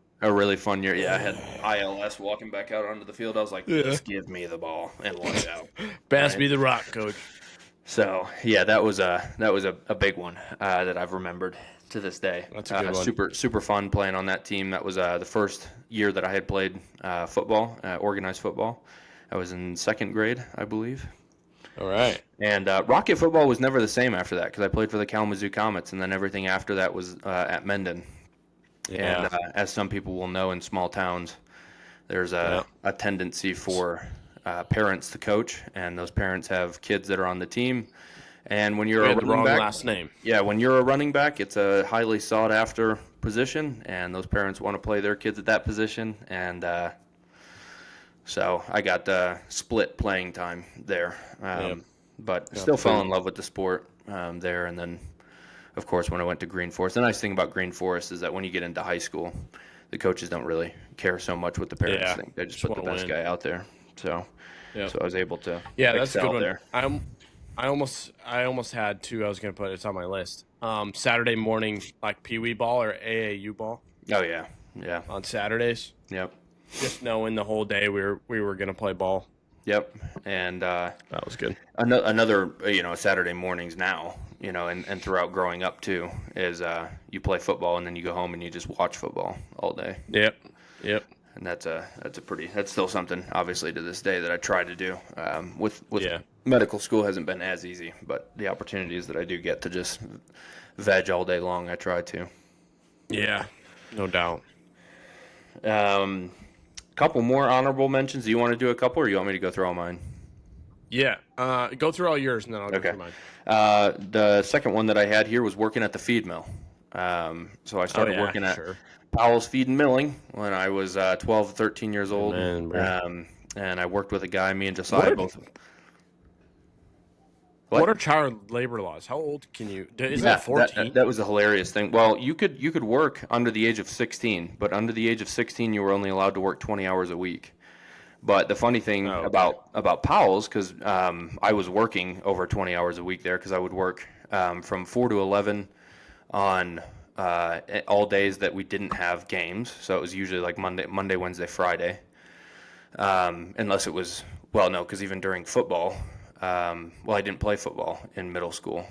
fun year. Yeah, I had ILS walking back out onto the field. I was like, just give me the ball and watch out. Pass me the rock, coach. So yeah, that was a big one that I've remembered to this day. That's a good one. Super fun playing on that team. That was the first year that I had played football, organized football. I was in second grade, I believe. All right. And rocket football was never the same after that because I played for the Kalamazoo Comets, and then everything after that was at Mendon. Yeah. And as some people will know in small towns, there's a tendency for parents to coach, and those parents have kids that are on the team. And when you're We a had the running wrong back, last name. yeah, when you're a running back, it's a highly sought after position, and those parents want to play their kids at that position. And so I got split playing time there, but still fell in love with the sport there. And then, of course, when I went to Green Forest, the nice thing about Green Forest is that when you get into high school, the coaches don't really care so much what the parents think. They just put the best guy out there. So I was able to That's a excel good one. there. I almost had two. I was gonna put it's on my list. Saturday morning, like Pee Wee ball or AAU ball Oh yeah, on Saturdays. yep. Just knowing the whole day we were gonna play ball. Yep, and That was good. another Saturday mornings now, and throughout growing up too is you play football and then you go home and you just watch football all day, Yep. and that's still something obviously to this day that I try to do. With medical school hasn't been as easy, but the opportunities that I do get to just veg all day long, I try to. Yeah. No doubt. Couple more honorable mentions. Do you want to do a couple, or you want me to go through all mine? Yeah. Go through all yours, and then I'll go Okay. through mine. The second one that I had here was working at the feed mill. So I Oh started yeah, working at sure. Powell's Feed and Milling when I was 12, 13 years old. Man, bro. And I worked with a guy, me and What Josiah are both. what What? are child labor laws? How old can you? Isn't it Yeah, that 14? that was a hilarious thing. Well, you could work under the age of 16, but under the age of 16, you were only allowed to work 20 hours a week. But the funny thing Oh, okay. about Powell's, because I was working over 20 hours a week there, because I would work from 4 to 11 on all days that we didn't have games. So it was usually like Monday, Wednesday, Friday, unless it was well, no, because even during football, well, I didn't play football in middle school.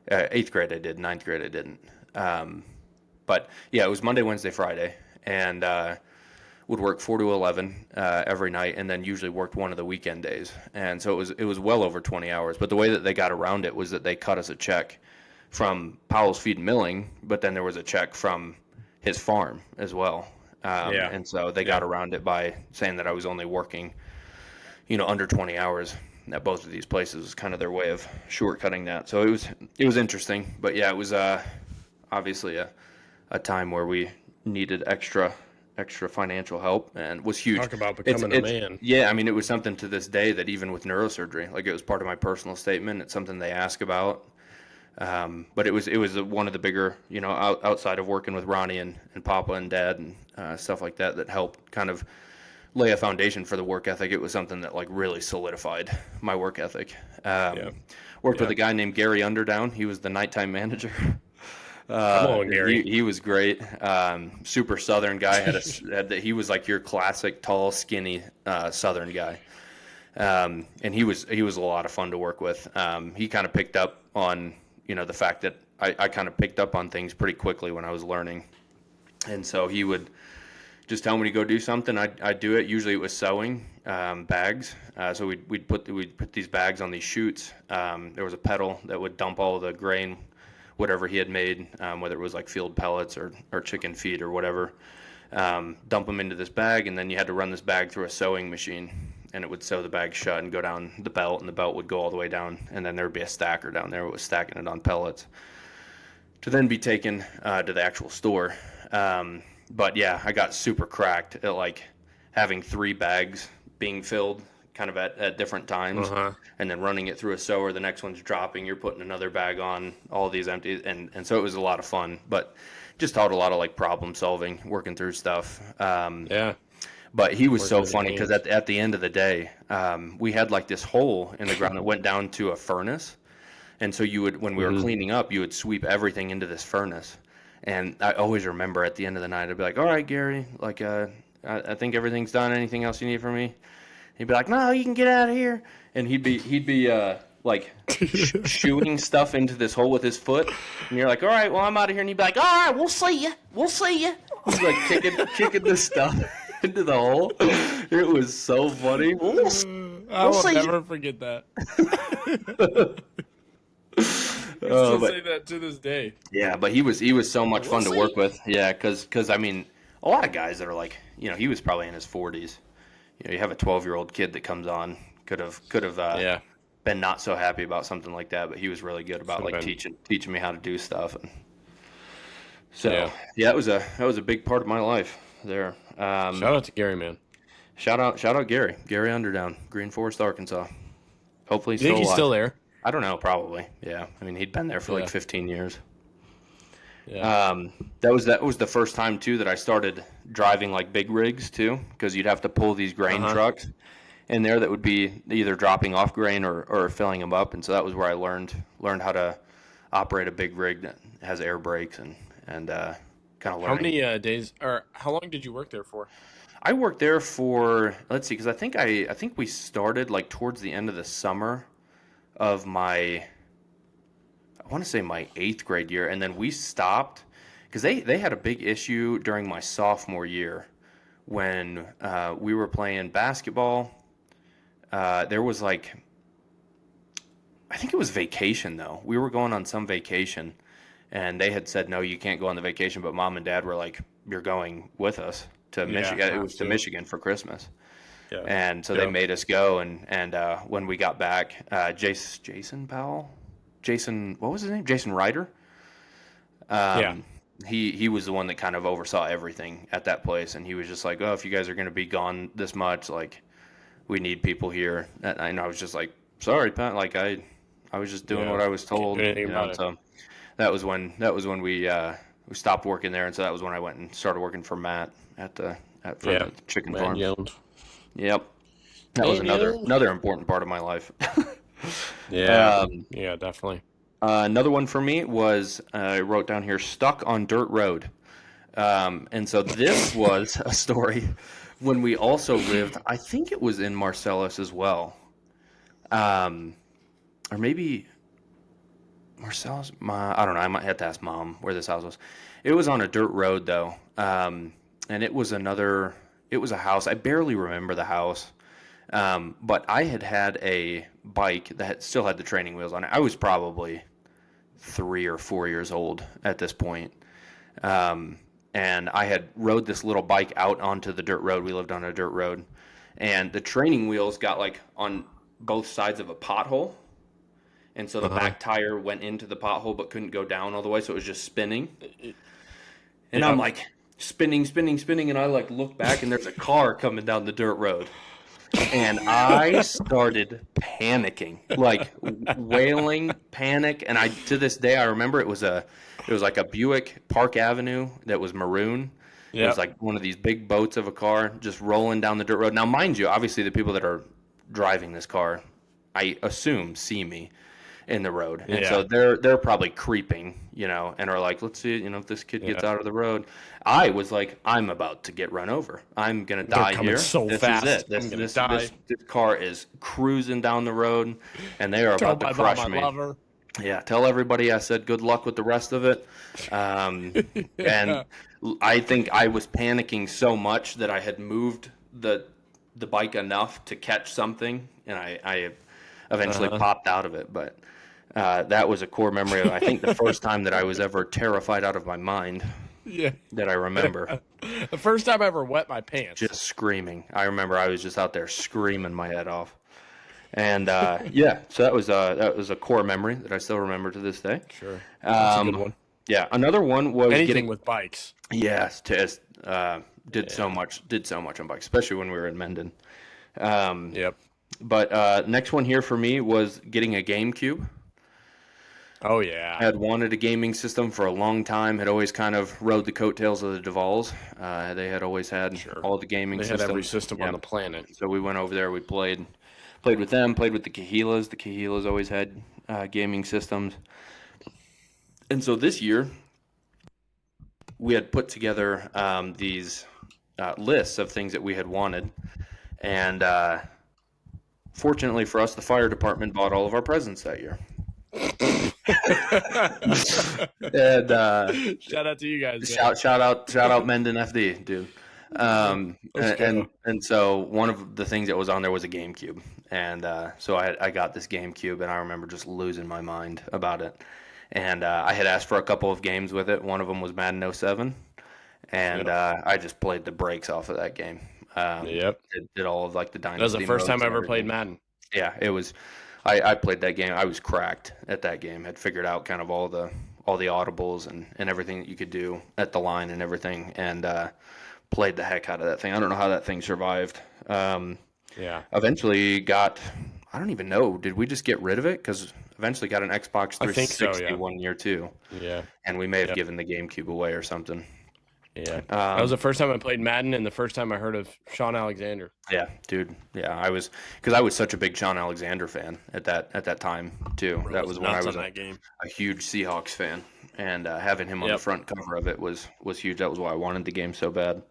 Eighth grade I did, ninth grade I didn't. But yeah, it was Monday, Wednesday, Friday, and would work 4 to 11 every night, and then usually worked one of the weekend days. And so it was well over 20 hours. But the way that they got around it was that they cut us a check from Powell's Feed and Milling, but then there was a check from his farm as well. Yeah. And so they got around it by saying that I was only working, under 20 hours at both of these places. Was kind of their way of shortcutting that. So it was interesting, but yeah, it was obviously a time where we needed extra financial help, and was huge. Talk about becoming a man. Yeah, I mean, it was something to this day that even with neurosurgery, like it was part of my personal statement. It's something they ask about. But it was one of the bigger, outside of working with Ronnie and Papa and Dad and stuff like that, that helped kind of lay a foundation for the work ethic. It was something that like really solidified my work ethic. Yeah. Worked with Yeah. a guy named Gary Underdown. He was the nighttime manager. Come on, Gary. He was great. Super Southern guy. He was like your classic tall, skinny Southern guy. And he was a lot of fun to work with. He kind of picked up on the fact that I kind of picked up on things pretty quickly when I was learning, and so he would just tell me to go do something. I'd do it. Usually it was sewing bags. So we'd put these bags on these chutes. There was a pedal that would dump all the grain, whatever he had made, whether it was like field pellets or chicken feed or whatever. Dump them into this bag, and then you had to run this bag through a sewing machine, and it would sew the bag shut and go down the belt, and the belt would go all the way down, and then there would be a stacker down there that was stacking it on pellets to then be taken to the actual store. But yeah, I got super cracked at like having 3 bags being filled kind of at different times, and then running it through a sewer. The next one's dropping, you're putting another bag on, all these empty, and so it was a lot of fun, but just taught a lot of like problem solving, working through stuff. Yeah. But he was Working so with the funny because hands. at the end of the day, we had like this hole in the ground that went down to a furnace. And so you would, when we were cleaning up, you would sweep everything into this furnace. And I always remember at the end of the night, I'd be like, "All right, Gary, like, I think everything's done. Anything else you need from me?" He'd be like, "No, you can get out of here." And he'd be like shooing stuff into this hole with his foot. And you're like, "All right, well, I'm out of here." And he'd be like, "All right, we'll see you. We'll see you." He's like kicking this stuff into the hole. It was so funny. I will see never forget that. I still But say that to this day. yeah, but he was so much fun to see. work with. Yeah, because I mean, a lot of guys that are like, he was probably in his 40s. You have a 12-year-old kid that comes on, could have Yeah. been not so happy about something like that, but he was really good about Should've like been. teaching me how to do stuff. And so Yeah. yeah, that was a big part of my life there. Shout out to Gary, man. Shout out Gary Underdown, Green Forest, Arkansas. Hopefully he's You think still he's alive. still there? I don't know, probably. Yeah, I mean he'd been there for like Yeah. 15 years. Yeah. That was the first time too that I started driving like big rigs too, because you'd have to pull these grain trucks in there that would be either dropping off grain or filling them up, and so that was where I learned how to operate a big rig that has air brakes and kind of learning. How many days or how long did you work there for? I worked there for, let's see, because I think we started like towards the end of the summer of I want to say my 8th grade year, and then we stopped because they had a big issue during my sophomore year when we were playing basketball. There was like, I think it was vacation though. We were going on some vacation, and they had said, "No, you can't go on the vacation," but Mom and Dad were like, "You're going with us to Michigan." It have was to to. Michigan for Christmas. Yeah. And so they made us go. And when we got back, Jason Powell, what was his name? Jason Ryder. Yeah. He was the one that kind of oversaw everything at that place, and he was just like, "Oh, if you guys are going to be gone this much, like, we need people here." And I was just like, "Sorry, Pat. Like, I was just doing what I was Can't do told, anything you know." about And it. so that was when we stopped working there, and so that was when I went and started working for Matt for Yeah. the chicken Man farm. Jones. Yep, that was Man another Jones. another important part of my life. Yeah. Um, Yeah, definitely. another one for me was I wrote down here, stuck on dirt road. And so this was a story when we also lived, I think it was in Marcellus as well. Um, or maybe Marcellus, I don't know. I might have to ask Mom where this house was. It was on a dirt road though. And it was a house. I barely remember the house. But I had a bike that still had the training wheels on it. I was probably 3 or 4 years old at this point. Um, and I had rode this little bike out onto the dirt road. We lived on a dirt road, and the training wheels got like on both sides of a pothole, and so the Uh-huh. back tire went into the pothole but couldn't go down all the way, so it was just spinning. And I'm Yep. like spinning, spinning, spinning, and I like look back, and there's a car coming down the dirt road. And I started panicking, like wailing panic. And to this day, I remember it was like a Buick Park Avenue that was maroon. It was Yep. like one of these big boats of a car just rolling down the dirt road. Now, mind you, obviously the people that are driving this car, I assume, see me in the road, and so Yeah. they're probably creeping, and are like, let's see, if this kid Yeah. gets out of the road. I was like, I'm about to get run over. I'm gonna They're die coming here. so This is fast. it. This I'm gonna this die. this this car is cruising down the road, and they are Tell about to my mom crush I me. love her. Yeah, tell everybody I said good luck with the rest of it. And Yeah. I think I was panicking so much that I had moved the bike enough to catch something, and I eventually Uh-huh. popped out of it. But that was a core memory of, I think, the first time that I was ever terrified out of my mind Yeah. that I remember. The first time I ever wet my pants. Just screaming. I remember I was just out there screaming my head off. And yeah, so that was a core memory that I still remember to this day. Sure. That's a good Um, one. yeah, another one was Anything getting, with bikes. yes, did so Yeah. much on bikes, especially when we were in Mendon. Um, Yep. but next one here for me was getting a GameCube. Oh yeah. I had wanted a gaming system for a long time. Had always kind of rode the coattails of the Duvals. They had always had Sure. all the gaming They had every systems. system Yeah. on the planet. So we went over there. We played with them. Played with the Cahilas. The Cahilas always had gaming systems. And so this year we had put together these lists of things that we had wanted, and fortunately for us, the fire department bought all of our presents that year. And Shout out to you guys, man. shout out Mendon FD, dude. Let's go. And so one of the things that was on there was a GameCube, and so I got this GameCube, and I remember just losing my mind about it. And I had asked for a couple of games with it. One of them was Madden '07, and Yep. I just played the brakes off of that game. Yep. Did all of like the That was the dynasty first time modes I and ever played everything. Madden. Yeah, it was. I played that game. I was cracked at that game. Had figured out kind of all the audibles and everything that you could do at the line and everything, and played the heck out of that thing. I don't know how that thing survived. Yeah. Eventually got. I don't even know. Did we just get rid of it? Because eventually got an Xbox I think so, 360 yeah. one year too, Yeah. and we may have Yep. given the GameCube away or something. Yeah. That was the Um, first time I played Madden and the first time I heard of Sean Alexander. Yeah, dude. Yeah, because I was such a big Sean Alexander fan at that time too. Bro That was was when I nuts was on a that game. huge Seahawks fan, and having him on the Yep. front cover of it was huge. That was why I wanted the game so bad.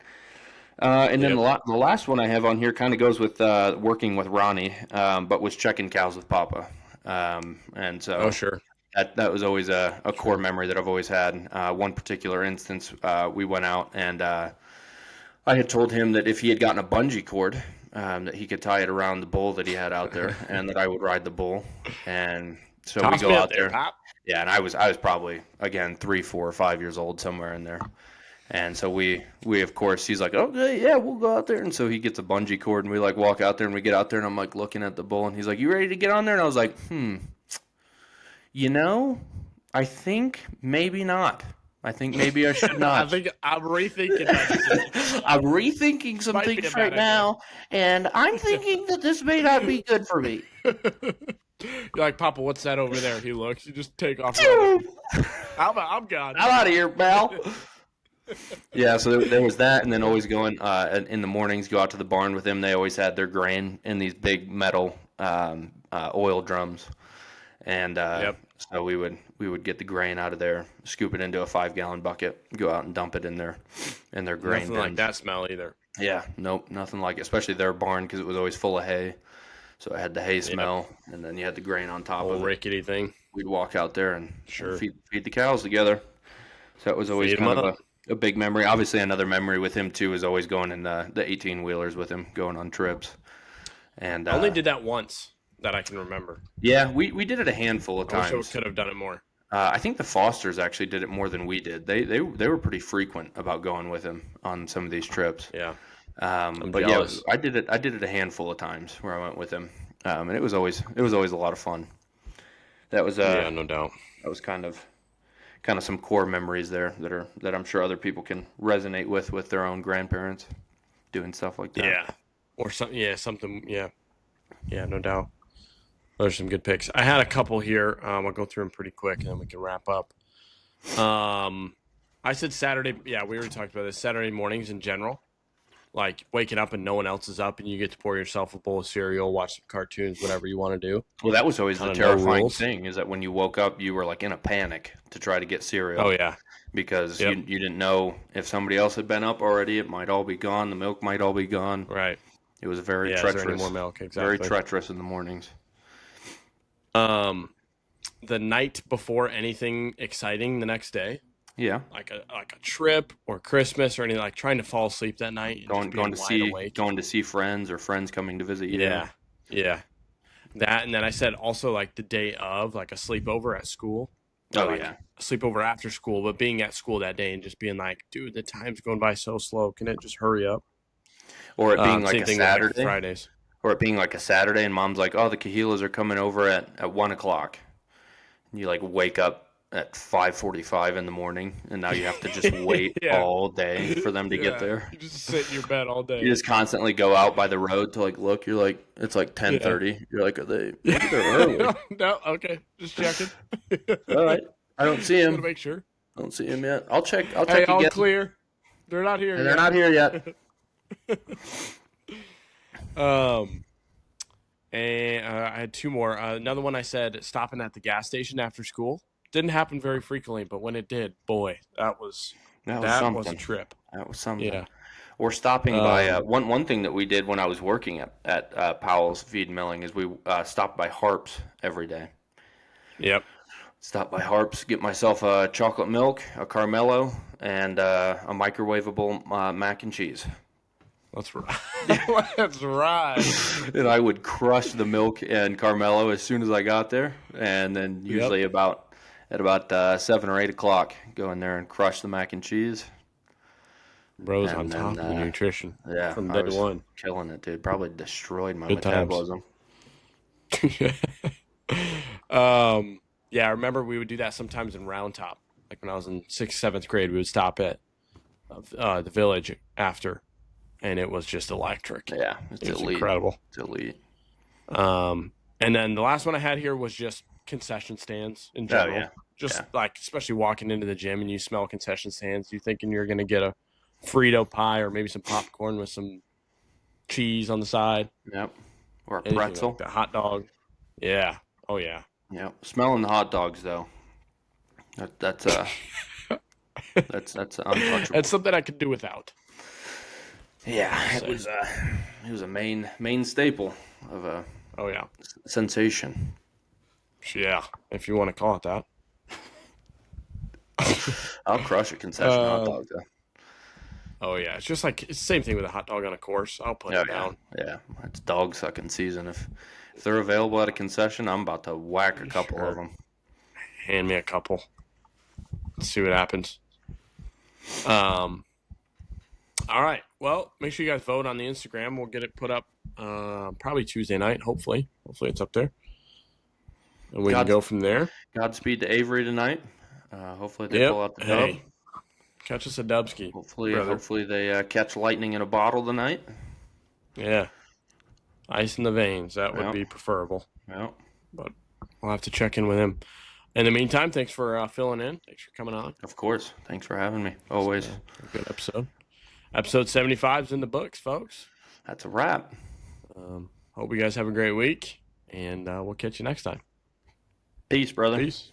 And then Yep. the last one I have on here kind of goes with working with Ronnie, but was checking cows with Papa. And Oh, so sure. that was always a core Sure. memory that I've always had. One particular instance, we went out, and I had told him that if he had gotten a bungee cord, that he could tie it around the bull that he had out there, and that I would ride the bull. And so we Toss go me out up there, there. Pop. Yeah, and I was probably, again, 3, 4, or 5 years old, somewhere in there. And so we of course, he's like, okay, yeah, we'll go out there. And so he gets a bungee cord and we like walk out there and we get out there and I'm like looking at the bull and he's like, you ready to get on there? And I was like, you know, I think maybe not. I think maybe I should I not. think I'm rethinking that decision. I'm rethinking some Might be a things bad right now, and I'm thinking that this may not be good for me. You're like, Papa, what's that over there? He looks. You just take off running. I'm gone. I'm out of here, pal. Yeah, so there was that, and then always going in the mornings, go out to the barn with them. They always had their grain in these big metal oil drums, and Yep. so we would get the grain out of there, scoop it into a 5-gallon bucket, go out and dump it in their grain Nothing like bins. that smell either. Yeah, nope, nothing like it, especially their barn because it was always full of hay. So it had the hay smell, and then you had the grain on top Whole of it. rickety thing. We'd walk out there and Sure. feed the cows together. So that was always Feed 'em kind of up. a big memory. Obviously, another memory with him too is always going in the 18-wheelers with him, going on trips. And I only did that once that I can remember. yeah, we did it a handful of I wish I times. could have done it more. I think the Fosters actually did it more than we did. They were pretty frequent about going with him on some of these trips. Yeah. But jealous. yeah, I did it a handful of times where I went with him, and it was always a lot of fun. That was Yeah, no doubt. that was kind of some core memories there that I'm sure other people can resonate with their own grandparents doing stuff like that. Yeah. Or something. Yeah, something. Yeah. Yeah, no doubt. Those are some good picks. I had a couple here. I'll go through them pretty quick, and then we can wrap up. I said Saturday. Yeah, we already talked about this. Saturday mornings in general, like waking up and no one else is up, and you get to pour yourself a bowl of cereal, watch some cartoons, whatever you want to do. Well, that was always the Kinda no terrifying rules. thing is that when you woke up, you were like in a panic to try to get cereal Oh yeah. because Yep. you didn't know if somebody else had been up already. It might all be gone. The milk might all be gone. Right. It was very Yeah. Is there treacherous. any more milk? Very Exactly. treacherous in the mornings. The night before anything exciting the next day, Yeah, like a trip or Christmas or anything, like trying to fall asleep that night and just being wide awake. going to see friends or friends coming to visit you. Yeah. Yeah. That, and then I said also like the day of, like a sleepover at school. Or Oh like yeah. a sleepover after school, but being at school that day and just being like, dude, the time's going by so slow. Can it just hurry up? Or it being like Same a thing with, like, Saturday. Fridays. Or it being like a Saturday and mom's like, oh, the Cahilas are coming over at 1 o'clock. And you like wake up at 5:45 in the morning and now you have to just wait Yeah. all day for them to get there. You just sit in your bed all day. You just constantly go out by the road to like look. You're like, it's like 10:30. You're like, are they? Maybe they're early. No, okay. Just checking. All right. I don't see Gotta him. make sure. Don't see him yet. I'll check. I'll Hey, check all again. clear. They're not here. And yet. they're not here yet. And I had two more. Another one I said stopping at the gas station after school. Didn't happen very frequently, but when it did, boy, that was That was a something. trip. That was something. Yeah. Or stopping by one thing that we did when I was working at Powell's Feed and Milling is we stopped by Harps every day. Yep. Stop by Harps, get myself a chocolate milk, a Carmelo, and a microwavable mac and cheese. That's right. That's right. And I would crush the milk and Carmelo as soon as I got there, and then usually at about 7 or 8 o'clock, go in there and crush the mac and cheese. Bro's And on then, top of the nutrition. Yeah, From I day was one. killing it, dude. Probably destroyed my Good times. metabolism. Yeah, I remember we would do that sometimes in Round Top. Like when I was in 6th, 7th grade, we would stop at the village after, and it was just electric. Yeah, it's It was elite. incredible. It's elite. And then the last one I had here was just concession stands in general. yeah. Just Yeah. like, especially walking into the gym and you smell concession stands, you're thinking you're going to get a Frito pie or maybe some popcorn with some cheese on the side. Yep. Or a Anything pretzel. like that. Hot dog. Yeah. Oh, yeah. Yep. Smelling the hot dogs though. That's that's untouchable. That's something I could do without. Yeah, it was a main staple of a Oh, yeah. sensation. Yeah, if you want to call it that. I'll crush a concession hot dog though. Oh, yeah. It's just like, it's the same thing with a hot dog on a course. I'll put it down. Yeah, it's dog sucking season. If they're available at a concession, I'm about to whack a couple of them. Hand me a couple. Let's see what happens. All right. Well, make sure you guys vote on the Instagram. We'll get it put up probably Tuesday night. Hopefully it's up there, and we can go from there. Godspeed to Avery tonight. Hopefully they Yep. pull out the dub. Hey, catch us a Dubski. Hopefully they catch lightning in a bottle tonight. Yeah. Ice in the veins. That would be preferable. Yeah. But we'll have to check in with him. In the meantime, thanks for filling in. Thanks for coming on. Of course. Thanks for having me. Always. A good episode. Episode 75 is in the books, folks. That's a wrap. Hope you guys have a great week, and we'll catch you next time. Peace, brother. Peace.